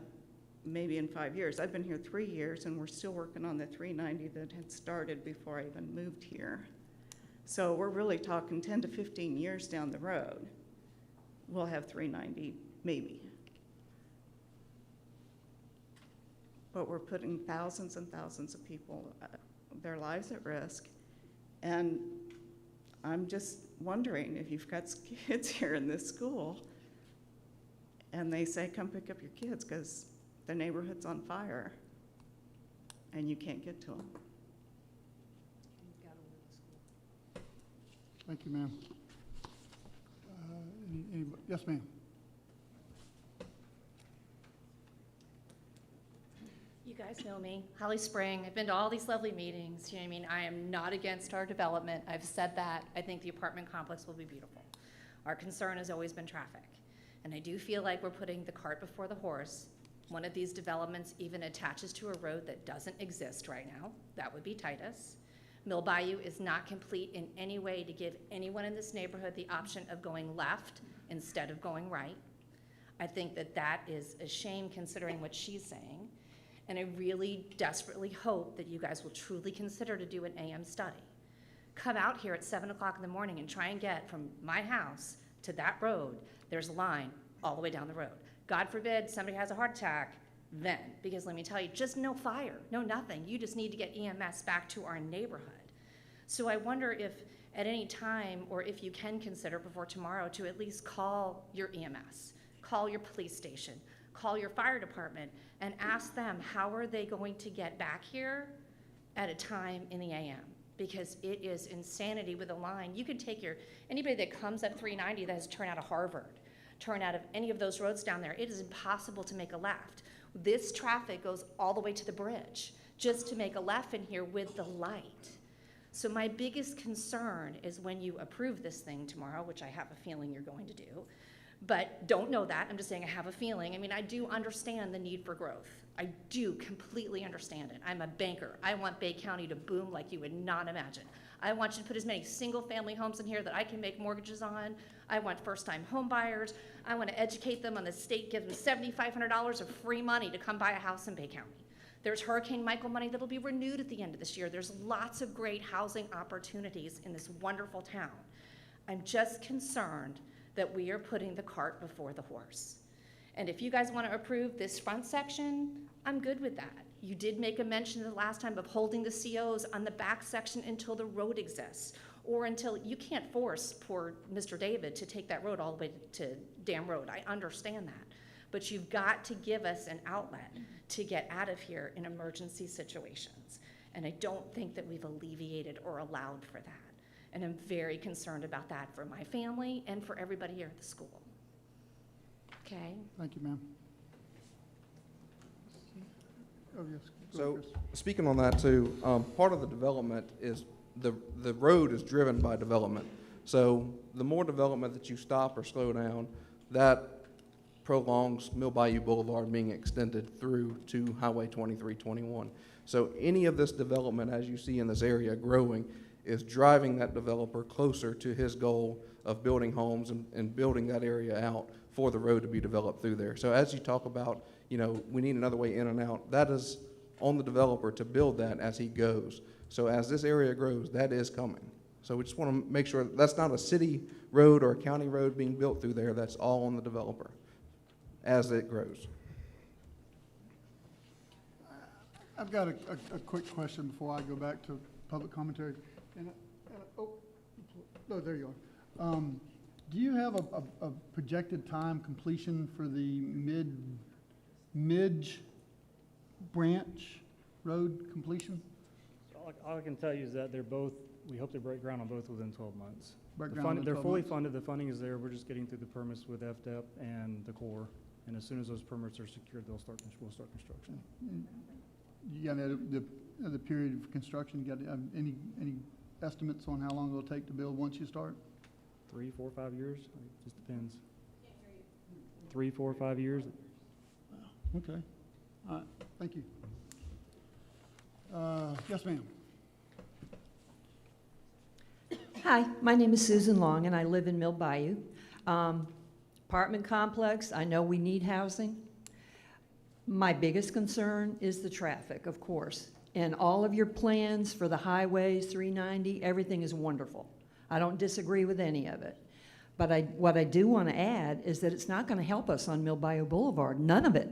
maybe in 5 years. I've been here 3 years and we're still working on the 390 that had started before I even moved here. So we're really talking 10 to 15 years down the road, we'll have 390 maybe. But we're putting thousands and thousands of people, their lives at risk. And I'm just wondering, if you've got kids here in this school and they say, come pick up your kids because the neighborhood's on fire and you can't get to them. Thank you, ma'am. Yes, ma'am. You guys know me, Holly Spring. I've been to all these lovely meetings. You know what I mean? I am not against our development. I've said that. I think the apartment complex will be beautiful. Our concern has always been traffic. And I do feel like we're putting the cart before the horse. One of these developments even attaches to a road that doesn't exist right now. That would be Titus. Mill Bayou is not complete in any way to give anyone in this neighborhood the option of going left instead of going right. I think that that is a shame considering what she's saying. And I really desperately hope that you guys will truly consider to do an AM study. Come out here at 7 o'clock in the morning and try and get from my house to that road, there's a line all the way down the road. God forbid somebody has a heart attack, then, because let me tell you, just no fire, no nothing. You just need to get EMS back to our neighborhood. So I wonder if at any time, or if you can consider before tomorrow, to at least call your EMS, call your police station, call your fire department, and ask them how are they going to get back here at a time in the AM, because it is insanity with a line. You could take anybody that comes up 390 that has turned out of Harvard, turn out of any of those roads down there, it is impossible to make a left. This traffic goes all the way to the bridge just to make a left in here with the light. So my biggest concern is when you approve this thing tomorrow, which I have a feeling you're going to do, but don't know that, I'm just saying I have a feeling. I mean, I do understand the need for growth. I do completely understand it. I'm a banker. I want Bay County to boom like you would not imagine. I want you to put as many single-family homes in here that I can make mortgages on. I want first-time home buyers. I want to educate them on the state, give them $7,500 of free money to come buy a house in Bay County. There's Hurricane Michael money that'll be renewed at the end of this year. There's lots of great housing opportunities in this wonderful town. I'm just concerned that we are putting the cart before the horse. And if you guys want to approve this front section, I'm good with that. You did make a mention the last time of holding the COs on the back section until the road exists, or until, you can't force poor Mr. David to take that road all the way to Dam Road. I understand that. But you've got to give us an outlet to get out of here in emergency situations. And I don't think that we've alleviated or allowed for that. And I'm very concerned about that for my family and for everybody here at the school. Okay? Thank you, ma'am. Oh, yes. Go So, ahead, Chris. speaking on that too, part of the development is, the road is driven by development. So the more development that you stop or slow down, that prolongs Mill Bayou Boulevard being extended through to Highway 2321. So any of this development, as you see in this area growing, is driving that developer closer to his goal of building homes and building that area out for the road to be developed through there. So as you talk about, we need another way in and out, that is on the developer to build that as he goes. So as this area grows, that is coming. So we just want to make sure that's not a city road or a county road being built through there. That's all on the developer as it grows. I've got a quick question before I go back to public commentary. There you are. Do you have a projected time completion for the Midge branch road completion? All I can tell you is that we hope to break ground on both within 12 months. They're 12 fully months? funded, the funding is there, we're just getting through the permits with FDEP and the Corps, and as soon as those permits are secured, we'll start construction. You got the period of construction, you got any estimates on how long it'll take to build once you start? 3, 4, 5 years, it just depends. 3, 4, 5 years. Okay, all right, thank you. Yes, ma'am. Hi, my name is Susan Long, and I live in Mill Bayou. Apartment complex, I know we need housing. My biggest concern is the traffic, of course. And all of your plans for the highways, 390, everything is wonderful. I don't disagree with any of it. But what I do want to add is that it's not going to help us on Mill Bayou Boulevard. None of it.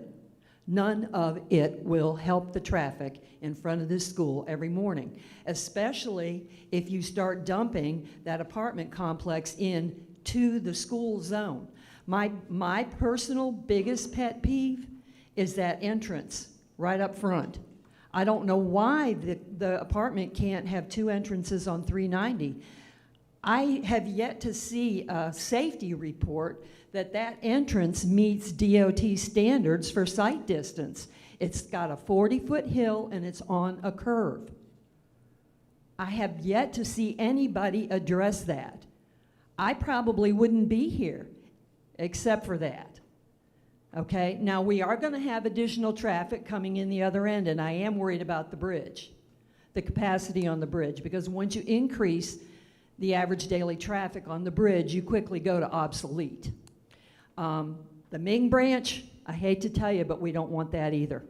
None of it will help the traffic in front of this school every morning, especially if you start dumping that apartment complex into the school zone. My personal biggest pet peeve is that entrance right up front. I don't know why the apartment can't have 2 entrances on 390. I have yet to see a safety report that entrance meets DOT standards for sight distance. It's got a 40-foot hill and it's on a curve. I have yet to see anybody address that. I probably wouldn't be here except for that. Okay, now we are going to have additional traffic coming in the other end, and I am worried about the bridge, the capacity on the bridge, because once you increase the average daily traffic on the bridge, you quickly go to obsolete. The Ming branch, I hate to tell you, but we don't want that either.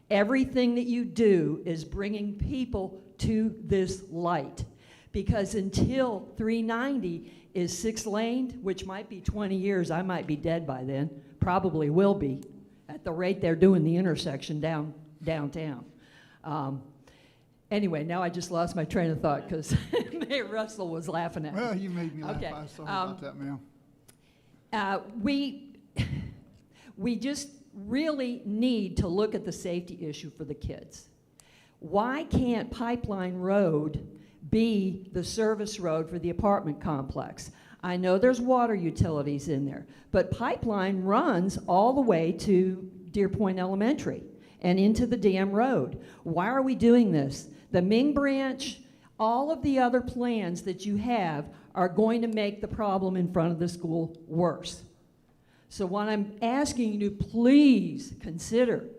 Everything that you do is bringing people to this light, because until 390 is 6-laned, which might be 20 years. I might be dead by then. Probably will be at the rate they're doing the intersection downtown. Anyway, now I just lost my train of thought because Mayor Russell was laughing at me. Well, you made me laugh. Okay, I'm sorry about that, ma'am. We just really need to look at the safety issue for the kids. Why can't Pipeline Road be the service road for the apartment complex? I know there's water utilities in there, but Pipeline runs all the way to Deer Point Elementary and into the Dam Road. Why are we doing this? The Ming Branch, all of the other plans that you have are going to make the problem in front of the school worse. So what I'm asking you to please consider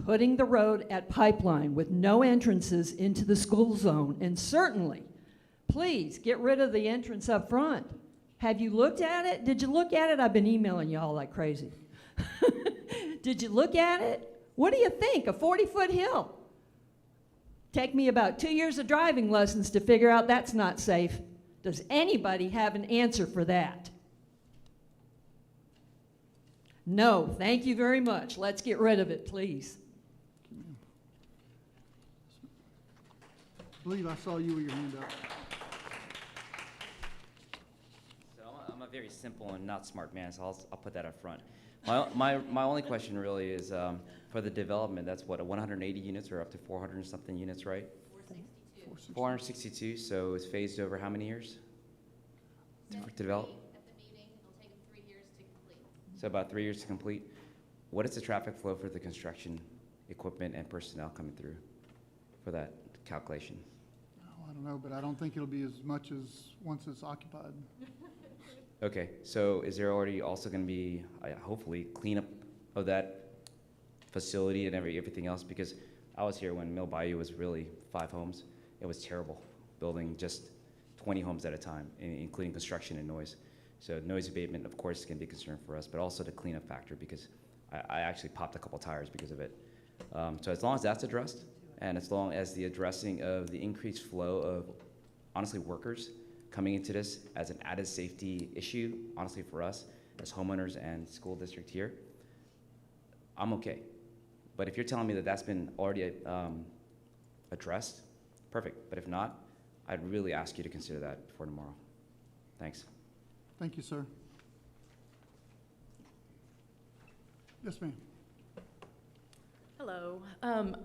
putting the road at Pipeline with no entrances into the school zone, and certainly, please get rid of the entrance up front. Have you looked at it? Did you look at it? I've been emailing y'all like crazy. Did you look at it? What do you think? A 40-foot hill. Take me about 2 years of driving lessons to figure out that's not safe. Does anybody have an answer for that? No, thank you very much. Let's get rid of it, please. I believe I saw you with your hand up. So I'm a very simple and not smart man, so I'll put that up front. My only question really is for the development, that's what, 180 units or up to 400 and something units, right? 462. 462, so it's phased over how many years to develop? At the meeting, it'll take them 3 years to complete. So about 3 years to complete. What is the traffic flow for the construction equipment and personnel coming through for that calculation? Oh, I don't know, but I don't think it'll be as much as once it's occupied. Okay, so is there already also going to be, hopefully, cleanup of that facility and everything else? Because I was here when Mill Bayou was really 5 homes. It was terrible, building just 20 homes at a time, including construction and noise. So noise abatement, of course, can be a concern for us, but also the cleanup factor, because I actually popped a couple tires because of it. So as long as that's addressed, and as long as the addressing of the increased flow of, honestly, workers coming into this as an added safety issue, honestly, for us as homeowners and school district here, I'm okay. But if you're telling me that that's been already addressed, perfect. But if not, I'd really ask you to consider that for tomorrow. Thanks. Thank you, sir. Yes, ma'am. Hello.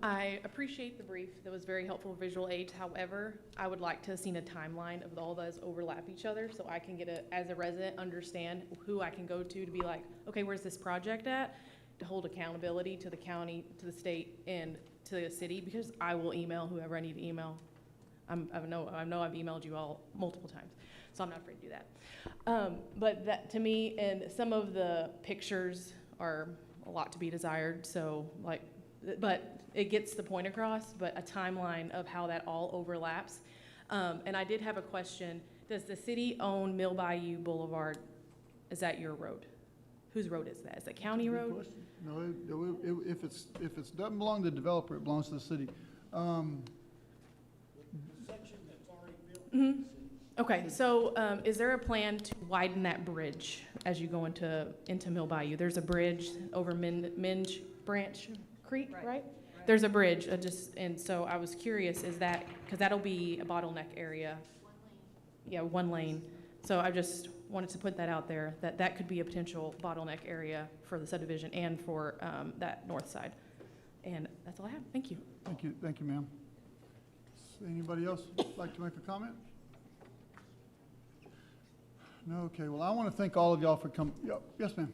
I appreciate the brief. That was very helpful visual aids. However, I would like to have seen a timeline of all those overlap each other so I can as a resident, understand who I can go to be like, okay, where's this project at? To hold accountability to the county, to the state, and to the city, because I will email whoever I need to email. I know I've emailed you all multiple times, so I'm not afraid to do that. But that, to me, and some of the pictures are a lot to be desired, so like, but it gets the point across, but a timeline of how that all overlaps. And I did have a question. Does the city own Mill Bayou Boulevard? Is that your road? Whose road is that? Is it county Good road? question. No, if it doesn't belong to the developer, it belongs to the city. The section that's already built. Okay, so is there a plan to widen that bridge as you go into Mill Bayou? There's a bridge over Midge Branch Creek, right? There's a bridge, and so I was curious, is that, because that'll be a bottleneck area? 1 lane. Yeah, 1 lane. So I just wanted to put that out there, that could be a potential bottleneck area for the subdivision and for that north side. And that's all I have. Thank you. Thank you, ma'am. Anybody else like to make a comment? No, okay, well, I want to thank all of y'all for coming. Yes, ma'am.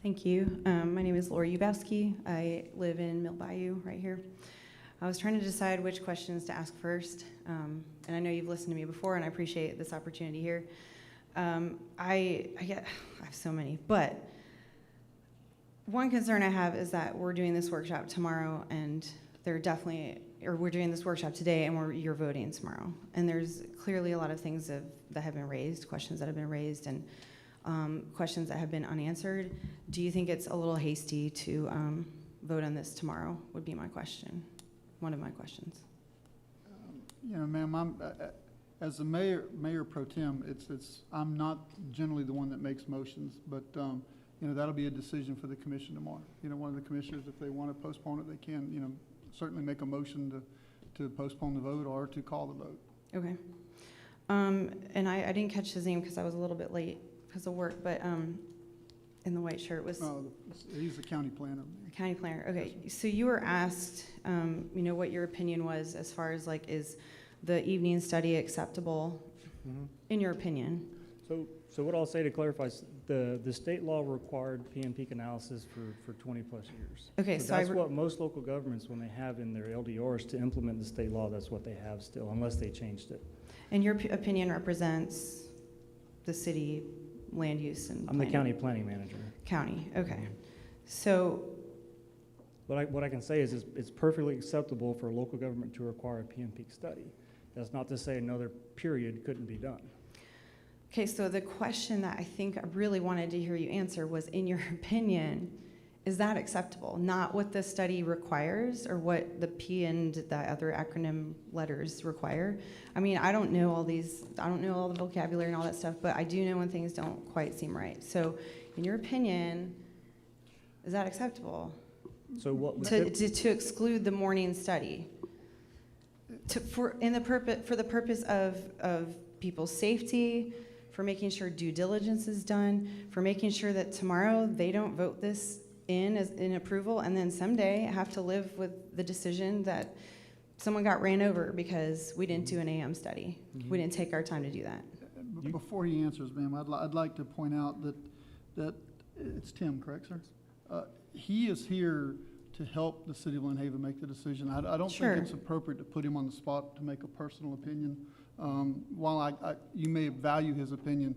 Thank you. My name is Laurie Ubowski. I live in Mill Bayou, right here. I was trying to decide which questions to ask first, and I know you've listened to me before, and I appreciate this opportunity here. I have so many, but one concern I have is that we're doing this workshop tomorrow, and we're doing this workshop today, and you're voting tomorrow. And there's clearly a lot of things that have been raised, questions that have been raised, and questions that have been unanswered. Do you think it's a little hasty to vote on this tomorrow, would be my question, one of my questions. You know, ma'am, as the mayor pro tem, I'm not generally the one that makes motions, but, you know, that'll be a decision for the commission tomorrow. You know, one of the commissioners, if they want to postpone it, they can, you know, certainly make a motion to postpone the vote or to call the vote. Okay. And I didn't catch his name because I was a little bit late because of work, but in the white shirt was... Oh, he's the county planner. County planner, okay. So you were asked, you know, what your opinion was as far as like, is the evening study acceptable in your opinion? So what I'll say to clarify, the state law required PM peak analysis for 20 plus years. Okay, so that's what most local governments, when they have in their LDRs to implement the state law, that's what they have still, unless they changed it. And your opinion represents the city land use and I'm the county planning manager. County, okay. So what I can say is it's perfectly acceptable for a local government to require a PM peak study. That's not to say another period couldn't be done. okay, so the question that I think I really wanted to hear you answer was, in your opinion, is that acceptable? Not what the study requires or what the P and the other acronym letters require. I mean, I don't know all the vocabulary and all that stuff, but I do know when things don't quite seem right. So in your opinion, is that acceptable? So what To exclude the morning study? For the purpose of people's safety, for making sure due diligence is done, for making sure that tomorrow they don't vote this in approval and then someday have to live with the decision that someone got ran over because we didn't do an AM study. We didn't take our time to do that. Before he answers, ma'am, I'd like to point out that it's Tim, correct, sir? He is here to help the city of Lynn Haven make the decision. I don't think it's appropriate to put him on the spot to make a personal opinion. While you may value his opinion,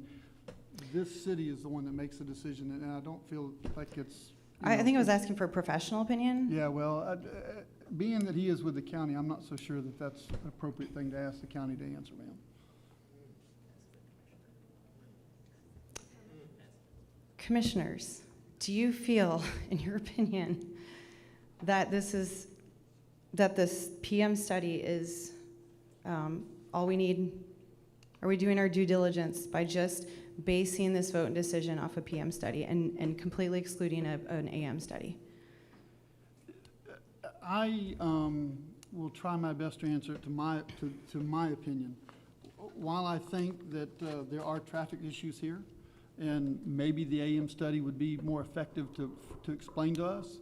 this city is the one that makes the decision, and I don't feel like it's... I think I was asking for a professional opinion. Yeah, well, being that he is with the county, I'm not so sure that that's an appropriate thing to ask the county to answer, ma'am. Commissioners, do you feel, in your opinion, that this PM study is all we need? Are we doing our due diligence by just basing this vote and decision off a PM study and completely excluding an AM study? I will try my best to answer it to my opinion. While I think that there are traffic issues here, and maybe the AM study would be more effective to explain to us,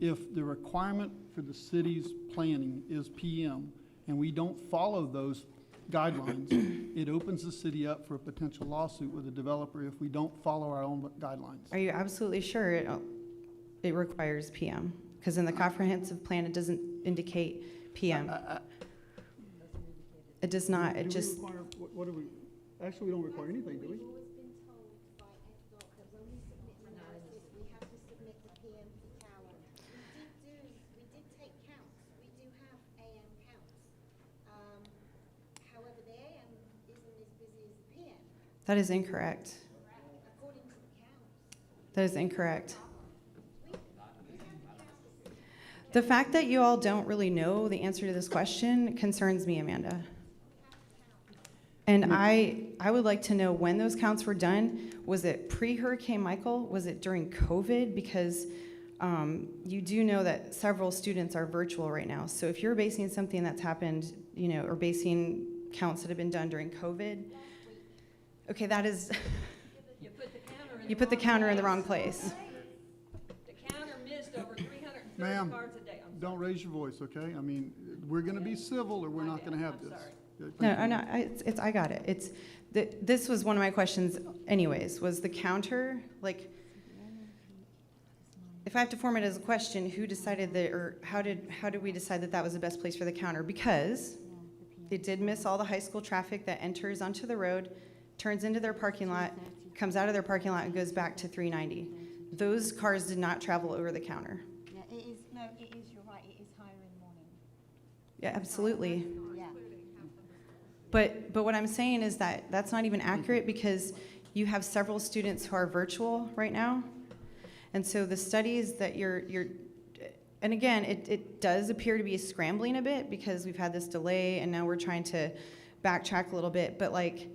if the requirement for the city's planning is PM, and we don't follow those guidelines, it opens the city up for a potential lawsuit with a developer if we don't follow our own guidelines. Are you absolutely sure it requires PM? Because in the comprehensive plan, it doesn't indicate PM. It does not. It just... What do we... Actually, we don't require anything, do we? That is incorrect. That is incorrect. The fact that you all don't really know the answer to this question concerns me, Amanda. And I would like to know when those counts were done. Was it pre-Hurricane Michael? Was it during COVID? Because you do know that several students are virtual right now. So if you're basing something that's happened, you know, or basing counts that have been done during COVID, okay, that is, you put the counter in the wrong place. The counter missed over 330 Ma'am, cards a day. don't raise your voice, okay? I mean, we're going to be civil or we're not going to have this. No, I got it. This was one of my questions anyways, was the counter, like, if I have to form it as a question, who decided that, or how did we decide that that was the best place for the counter? Because it did miss all the high school traffic that enters onto the road, turns into their parking lot, comes out of their parking lot and goes back to 390. Those cars did not travel over the counter. Yeah, it is, you're right, it is higher in the morning. Yeah, absolutely. Yeah. But what I'm saying is that that's not even accurate because You have several students who are virtual right now. And so the studies that and again, it does appear to be scrambling a bit because we've had this delay and now we're trying to backtrack a little bit, but like,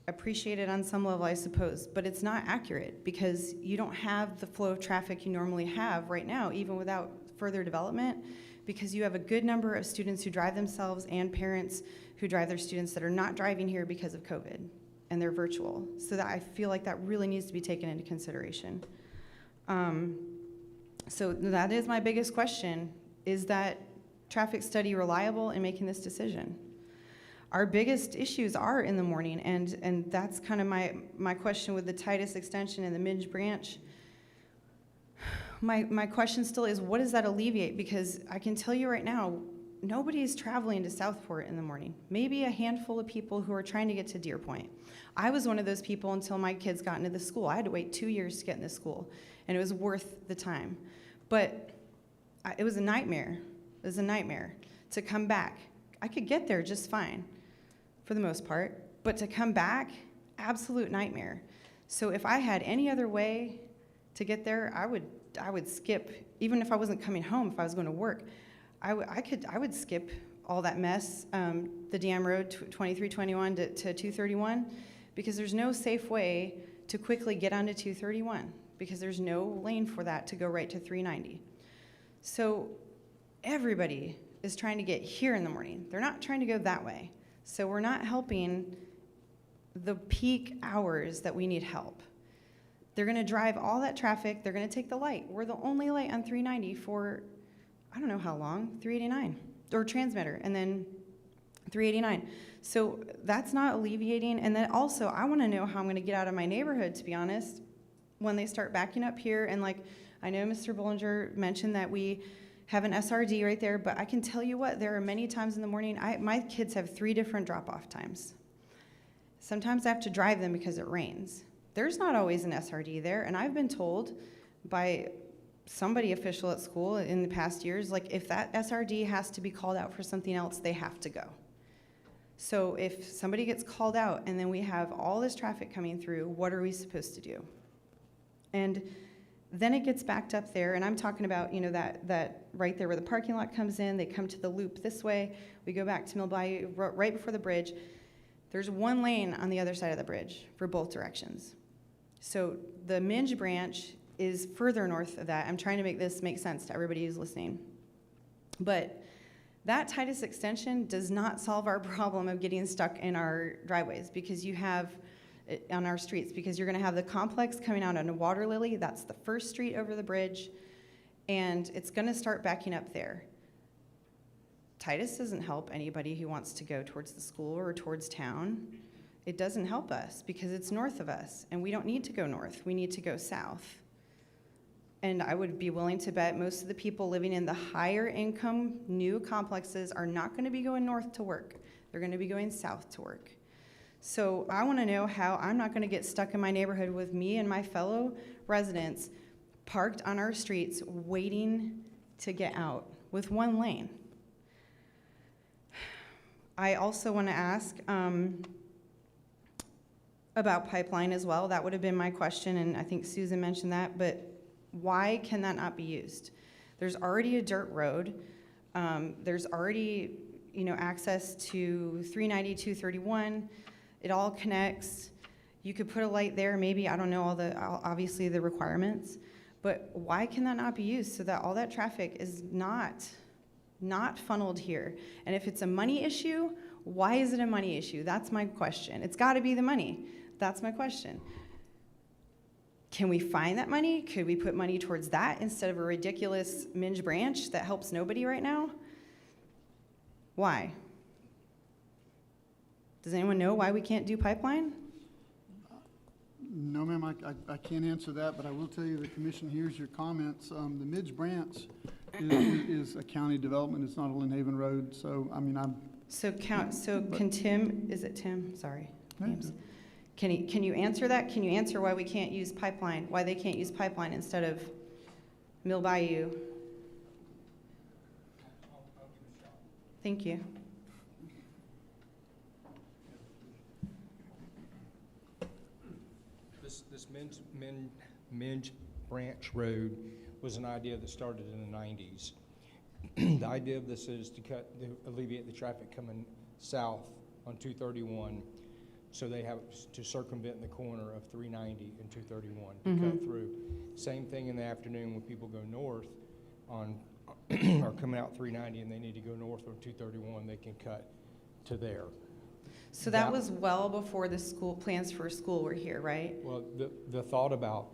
appreciate it on some level, I suppose, but it's not accurate because you don't have the flow of traffic you normally have right now, even without further development, because you have a good number of students who drive themselves and parents who drive their students that are not driving here because of COVID, and they're virtual. So that I feel like that really needs to be taken into consideration. So that is my biggest question. Is that traffic study reliable in making this decision? Our biggest issues are in the morning, and that's kind of my question with the Titus extension and the Midge branch. My question still is, what does that alleviate? Because I can tell you right now, nobody's traveling to Southport in the morning. Maybe a handful of people who are trying to get to Deer Point. I was one of those people until my kids got into the school. I had to wait 2 years to get in the school, and it was worth the time. But it was a nightmare. It was a nightmare to come back. I could get there just fine, for the most part, but to come back, absolute nightmare. So if I had any other way to get there, I would skip, even if I wasn't coming home, if I was going to work, I would skip all that mess, the dam road 2321 to 231, because there's no safe way to quickly get onto 231, because there's no lane for that to go right to 390. So everybody is trying to get here in the morning. They're not trying to go that way. So we're not helping the peak hours that we need help. They're gonna drive all that traffic, they're gonna take the light. We're the only light on 390 for, I don't know how long, 389, or transmitter, and then 389. So that's not alleviating, and then also, I wanna know how I'm gonna get out of my neighborhood, to be honest, when they start backing up here, and like, I know Mr. Bollinger mentioned that we have an SRD right there, but I can tell you what, there are many times in the morning, my kids have 3 different drop-off times. Sometimes I have to drive them because it rains. There's not always an SRD there, and I've been told by somebody official at school in the past years, like if that SRD has to be called out for something else, they have to go. So if somebody gets called out and then we have all this traffic coming through, what are we supposed to do? And then it gets backed up there, and I'm talking about, you know, that right there where the parking lot comes in, they come to the loop this way, we go back to Mill Bayou, right before the bridge. There's 1 lane on the other side of the bridge for both directions. So the Midge branch is further north of that. I'm trying to make this make sense to everybody who's listening. But that Titus extension does not solve our problem of getting stuck in our driveways, because you have, on our streets, because you're gonna have the complex coming out onto Water Lily. That's the first street over the bridge, and it's gonna start backing up there. Titus doesn't help anybody who wants to go towards the school or towards town. It doesn't help us because it's north of us, and we don't need to go north. We need to go south. And I would be willing to bet most of the people living in the higher income new complexes are not gonna be going north to work. They're gonna be going south to work. So I wanna know how I'm not gonna get stuck in my neighborhood with me and my fellow residents parked on our streets waiting to get out with 1 lane. I also wanna ask about pipeline as well. That would have been my question, and I think Susan mentioned that, but why can that not be used? There's already a dirt road. There's already, you know, access to 390, 231. It all connects. You could put a light there, maybe, I don't know obviously the requirements, but why can that not be used so that all that traffic is not funneled here? And if it's a money issue, why is it a money issue? That's my question. It's gotta be the money. That's my question. Can we find that money? Could we put money towards that instead of a ridiculous Midge branch that helps nobody right now? Why? Does anyone know why we can't do pipeline? No, ma'am, I can't answer that, but I will tell you the commission hears your comments. The Midge branch is a county development. It's not a Lynn Haven road, so, I mean, Can Tim, is it Tim? Sorry, names. Can you answer that? Can you answer why we can't use pipeline, why they can't use pipeline instead of Mill Bayou? Thank you. this Midge Branch Road was an idea that started in the 90s. The idea of this is to alleviate the traffic coming south on 231, so they have to circumvent the corner of 390 and 231 to cut through. Same thing in the afternoon when people go north on, or coming out 390 and they need to go north on 231, they can cut to there. So that was well before the school plans for a school were here, right? Well, the thought about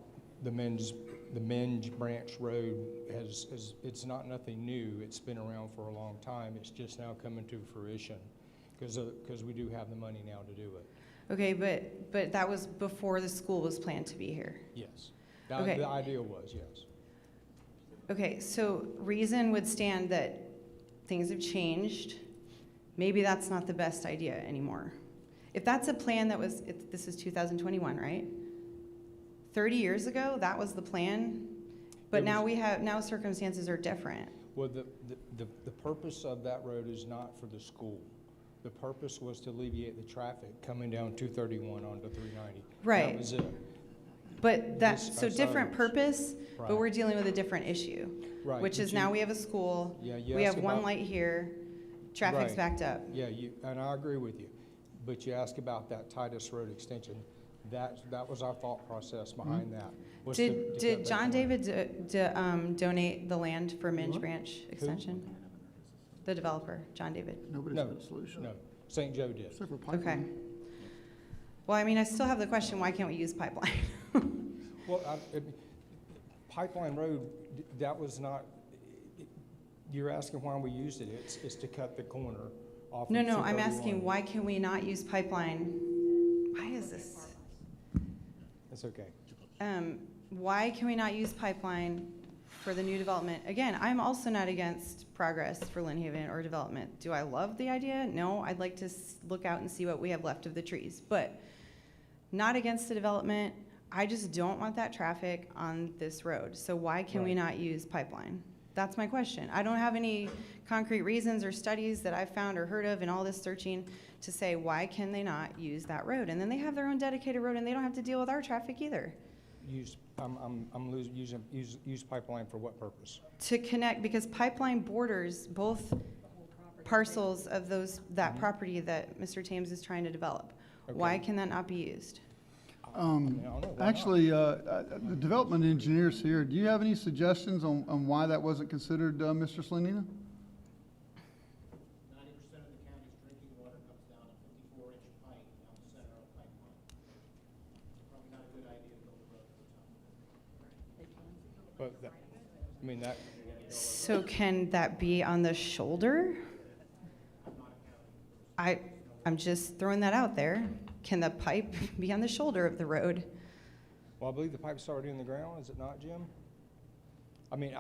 the Midge Branch Road it's not nothing new. It's been around for a long time. It's just now coming to fruition because we do have the money now to do it. Okay, but that was before the school was planned to be here. Yes. Okay. The idea was, yes. Okay, so reason would stand that things have changed. Maybe that's not the best idea anymore. If that's a plan that was, this is 2021, right? 30 years ago, that was the plan, but now circumstances are different. Well, the purpose of that road is not for the school. The purpose was to alleviate the traffic coming down 231 onto 390. Right. That was it. But that's, so different purpose, Right. but we're dealing with a different issue. Right, Which but is now we have a school, Yeah, you we ask have one about- light here, traffic's Right. backed up. Yeah, and I agree with you. But you ask about that Titus Road extension. That was our thought process behind that. was to Did cut that John corner. David donate the land for Midge Branch extension? The developer, John David. Nobody's No, got a solution. No, St. Joe did. Except for Okay. pipeline. Well, I mean, I still have the question, why can't we use pipeline? Well, Pipeline Road, that was not, you're asking why we used it. It's to cut the corner off of No, I'm 231. asking, why can we not use pipeline? Why is this? It's okay. Why can we not use pipeline for the new development? Again, I'm also not against progress for Lynn Haven or development. Do I love the idea? No, I'd like to look out and see what we have left of the trees, but not against the development. I just don't want that traffic on this road. So why can we Right. not use pipeline? That's my question. I don't have any concrete reasons or studies that I've found or heard of in all this searching to say, why can they not use that road? And then they have their own dedicated road and they don't have to deal with our traffic either. Use pipeline for what purpose? To connect, because pipeline borders both parcels of that property that Mr. Thames is trying to develop. Why Okay. can that not be used? I don't know, why not? Actually, the development engineers here, do you have any suggestions on why that wasn't considered, Mr. Slanina? 90% of the county's drinking water comes down a 54-inch pipe down the center of the pipeline. Probably not a good idea to build a road to the top of it. But that. So can that be on the shoulder? I'm just throwing that out there. Can the pipe be on the shoulder of the road? Well, I believe the pipe's already in the ground, is it not, Jim? I mean,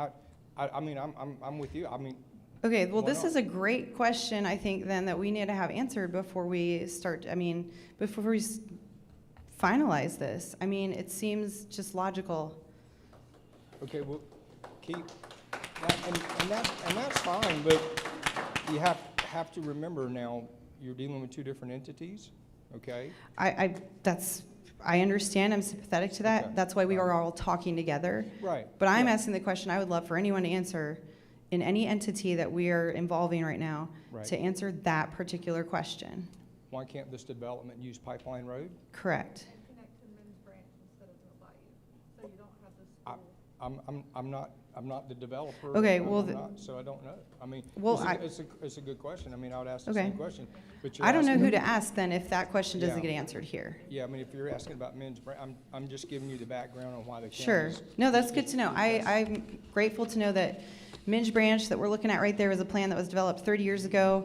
I'm with you. I mean. Okay, well, why this not? is a great question, I think, then, that we need to have answered before we start, before we finalize this. I mean, it seems just logical. Okay, well, keep, and that's fine, but you have to remember now, you're dealing with two different entities, okay? I understand, I'm sympathetic to that. Okay. That's why we are all talking together. Right. But I'm yeah. asking the question I would love for anyone to answer in any entity that we are involving right now Right. to answer that particular question. Why can't this development use Pipeline Road? Correct. Connect to Midge Branch instead of the Bayou, so you don't have the school. I'm not the developer. Okay, I'm well, not, so I don't know. I mean, Well, it's a good question. I mean, I would ask the Okay. same question. But you're I don't know asking- who to ask then if that question doesn't Yeah. get answered here. Yeah, I mean, if you're asking about Midge Branch, I'm just giving you the background on why the county. Sure. No, that's good to know. I'm grateful to know that Midge Branch that we're looking at right there is a plan that was developed 30 years ago,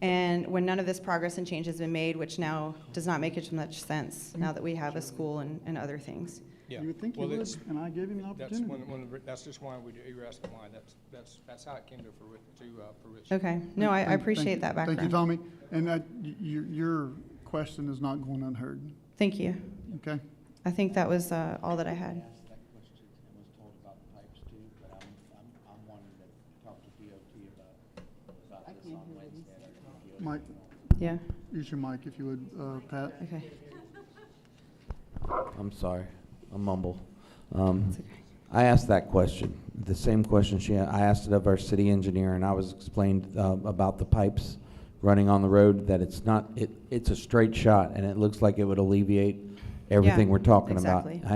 and when none of this progress and change has been made, which now does not make as much sense now that we have a school and other things. Yeah. You would think you Well, would, it's- and I gave him an That's opportunity. that's just why you're asking why. That's how it came to fruition. Okay. No, I Thank appreciate you. that background. Thank you, Tommy. And your question is not going unheard, Thank you. okay? I think that was all that I had. asked that question and was told about the pipes too, but I'm wanting to talk to DOT about this on Wednesday. Mike, Yeah. use your mic if you would, Pat. Okay. I'm sorry, I mumble. I asked that question, the same question I asked it of our city engineer, and I was explained about the pipes running on the road, that it's not, it's a straight shot, and it looks like it would alleviate everything we're talking exactly. about.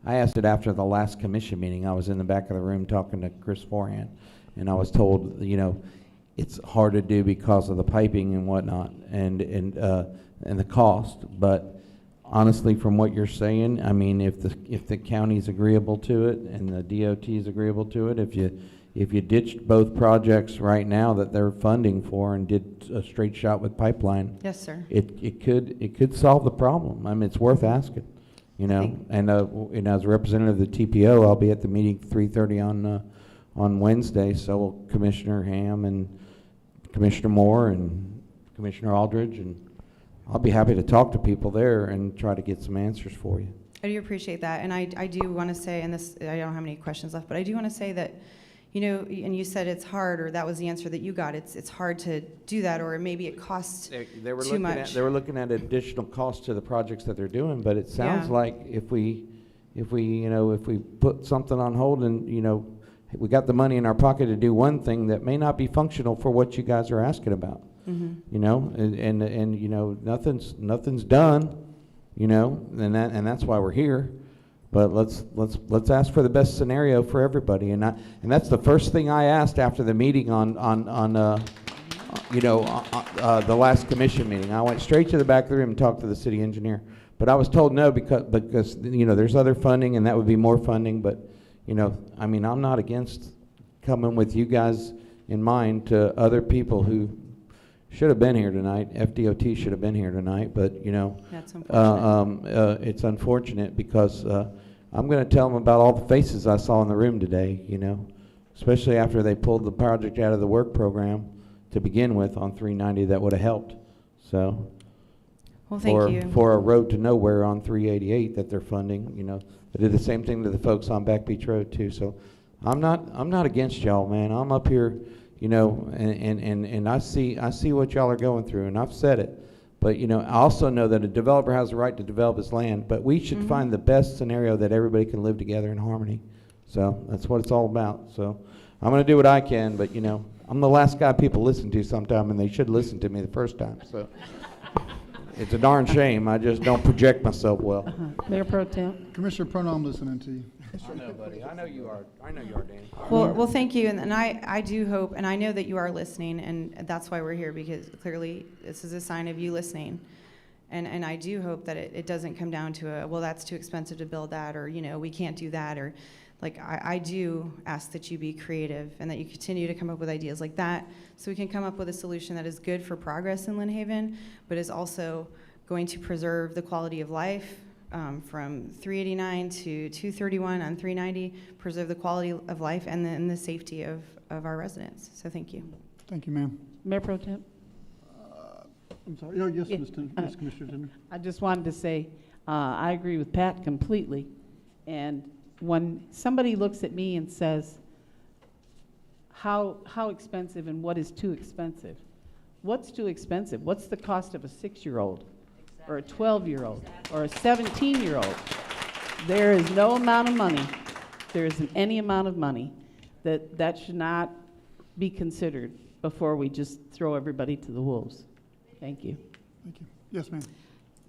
I asked it after the last commission meeting. I was in the back of the room talking to Chris Forehand, and I was told, you know, it's hard to do because of the piping and whatnot, and the cost. But honestly, from what you're saying, I mean, if the county's agreeable to it and the DOT is agreeable to it, if you ditched both projects right now that they're funding for and did a straight shot with pipeline, Yes, sir. it could solve the problem. I mean, it's worth asking, you know. And as a representative of the TPO, I'll be at the meeting 3:30 on Wednesday. So will Commissioner Ham and Commissioner Moore and Commissioner Aldridge, and I'll be happy to talk to people there and try to get some answers for you. I do appreciate that, and I do want to say, and this, I don't have any questions left, but I do want to say that, you know, and you said it's hard, or that was the answer that you got. It's hard to do that, or maybe it costs They were too looking much. they were looking at additional costs to the projects that they're doing, but it sounds Yeah. like if we put something on hold and, you know, we got the money in our pocket to do one thing that may not be functional for what you guys are asking about. You know, and you know, nothing's done, you know, and that's why we're here. But let's ask for the best scenario for everybody, and that's the first thing I asked after the meeting on the last commission meeting. I went straight to the back of the room and talked to the city engineer, but I was told no because you know, there's other funding and that would be more funding. But you know, I mean, I'm not against coming with you guys in mind to other people who should have been here tonight. FDOT should have been here tonight, but you know, That's unfortunate. it's unfortunate because I'm going to tell them about all the faces I saw in the room today. You know, especially after they pulled the project out of the work program to begin with on 390, that would have helped. So, well, thank you. For a road to nowhere on 388 that they're funding, you know, they did the same thing to the folks on Back Beach Road too. So, I'm not against y'all, man. I'm up here. You know, and I see what y'all are going through, and I've said it. But, you know, I also know that a developer has the right to develop his land, but we should find the best scenario that everybody can live together in harmony. So that's what it's all about. So I'm going to do what I can, but, you know, I'm the last guy people listen to sometime, and they should listen to me the first time. So it's a darn shame. I just don't project myself well. Mayor Pro Tem. Commissioner Prono, I'm listening to you. I know, buddy. I know you are, Danny. Well, thank you, and I do hope, and I know that you are listening, and that's why we're here, because clearly this is a sign of you listening. And I do hope that it doesn't come down to well, that's too expensive to build that, or, you know, we can't do that, or, like, I do ask that you be creative and that you continue to come up with ideas like that, so we can come up with a solution that is good for progress in Lynn Haven, but is also going to preserve the quality of life, from 389 to 231 on 390, preserve the quality of life and then the safety of our residents. So thank you. Thank you, ma'am. Mayor Pro Tem. I'm sorry. Oh, yes, Yeah, Ms. Commissioner Tender. I just wanted to say, I agree with Pat completely. And when somebody looks at me and says, how expensive and what is too expensive? What's too expensive? What's the cost of a 6-year-old? Or a 12-year-old, or a 17-year-old. There is no amount of money, there isn't any amount of money that should not be considered before we just throw everybody to the wolves. Thank you. Thank you. Yes, ma'am.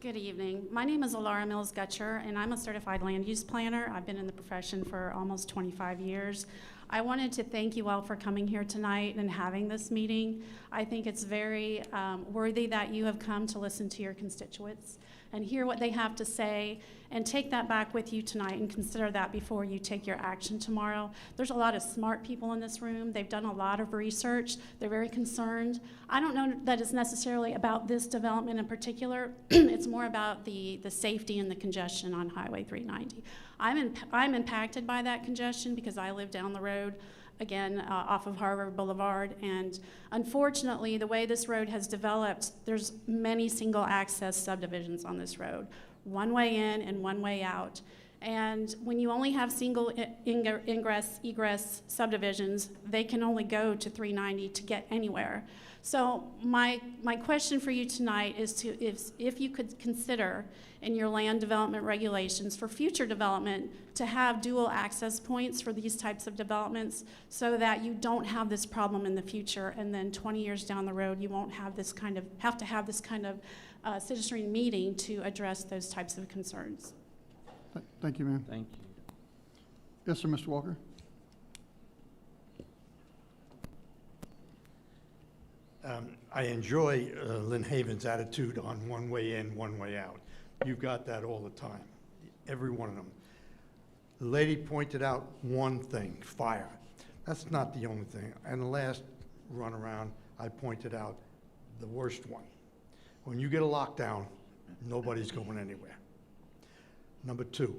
Good evening. My name is Alara Mills-Gutcher, and I'm a certified land use planner. I've been in the profession for almost 25 years. I wanted to thank you all for coming here tonight and having this meeting. I think it's very worthy that you have come to listen to your constituents and hear what they have to say, and take that back with you tonight and consider that before you take your action tomorrow. There's a lot of smart people in this room. They've done a lot of research. They're very concerned. I don't know that it's necessarily about this development in particular. It's more about the safety and the congestion on Highway 390. I'm impacted by that congestion because I live down the road, again, off of Harvard Boulevard, and unfortunately, the way this road has developed, there's many single access subdivisions on this road, one way in and one way out. And when you only have single egress subdivisions, they can only go to 390 to get anywhere. So my question for you tonight is if you could consider in your land development regulations for future development to have dual access points for these types of developments so that you don't have this problem in the future, and then 20 years down the road you won't have this kind of citizenry meeting to address those types of concerns. Thank you, ma'am. Thank you. Yes, sir, Mr. Walker. I enjoy Lynn Haven's attitude on one way in, one way out. You've got that all the time, every one of them. The lady pointed out one thing, fire. That's not the only thing. And the last run around, I pointed out the worst one. When you get a lockdown, nobody's going anywhere. Number two,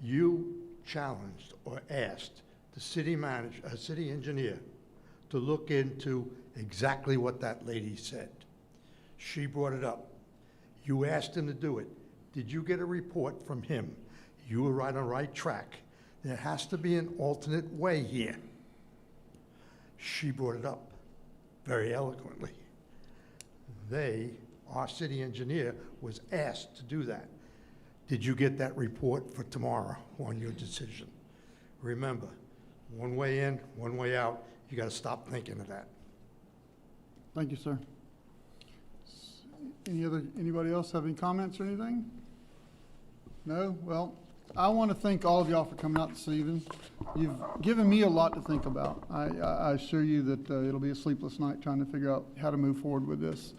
you challenged or asked the city manager, city engineer, to look into exactly what that lady said. She brought it up. You asked him to do it. Did you get a report from him? You were right on the right track. There has to be an alternate way here. She brought it up very eloquently. Our city engineer was asked to do that. Did you get that report for tomorrow on your decision? Remember, one way in, one way out. You got to stop thinking of that. Thank you, sir. Anybody else have any comments or anything? No? Well, I want to thank all of y'all for coming out this evening. You've given me a lot to think about. I assure you that it'll be a sleepless night trying to figure out how to move forward with this.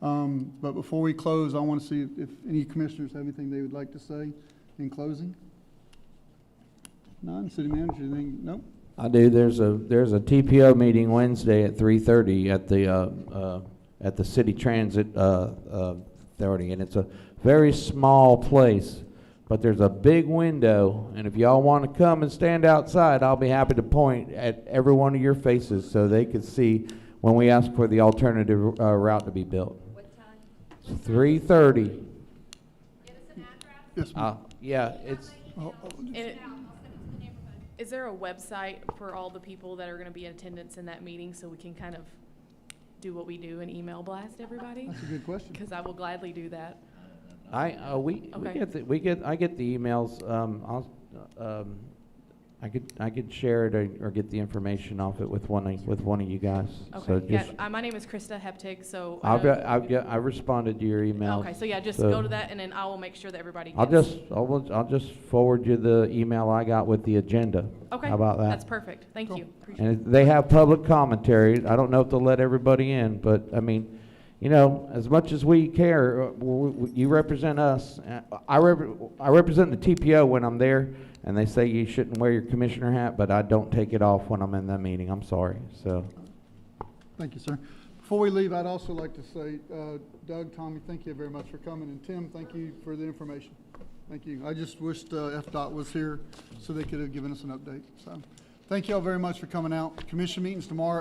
But before we close, I want to see if any commissioners have anything they would like to say in closing. None? City manager, anything? Nope. I do. There's a TPO meeting Wednesday at 3:30 at the City Transit Authority, and it's a very small place, but there's a big window, and if y'all want to come and stand outside, I'll be happy to point at every one of your faces so they can see when we ask for the alternative route to be built. What time? 3:30. Give us an address. Yes, Yeah, it's. Is there a website for all the people that are going to be in attendance in that meeting so we can kind of do what we do and email blast everybody? That's a good question. Because I will gladly do that. I get the emails. I could share it or get the information off it with one of you guys. Okay. So just, my name is Krista Heptig. So I responded to your email. Okay. So yeah, just go to that, and then I will make sure that everybody gets. I'll just forward you the email I got with the agenda. Okay. How about that? That's perfect. Thank you. Appreciate And they have public commentary. I don't know if they'll let everybody in, but I mean, you know, as much as we care, you represent us. I represent the TPO when I'm there, and they say you shouldn't wear your commissioner hat, but I don't take it off when I'm in that meeting. I'm sorry. So. Thank you, sir. Before we leave, I'd also like to say, Doug, Tommy, thank you very much for coming, and Tim, thank you for the information. Thank you. I just wished FDOT was here so they could have given us an update. So, thank you all very much for coming out. Commission meetings tomorrow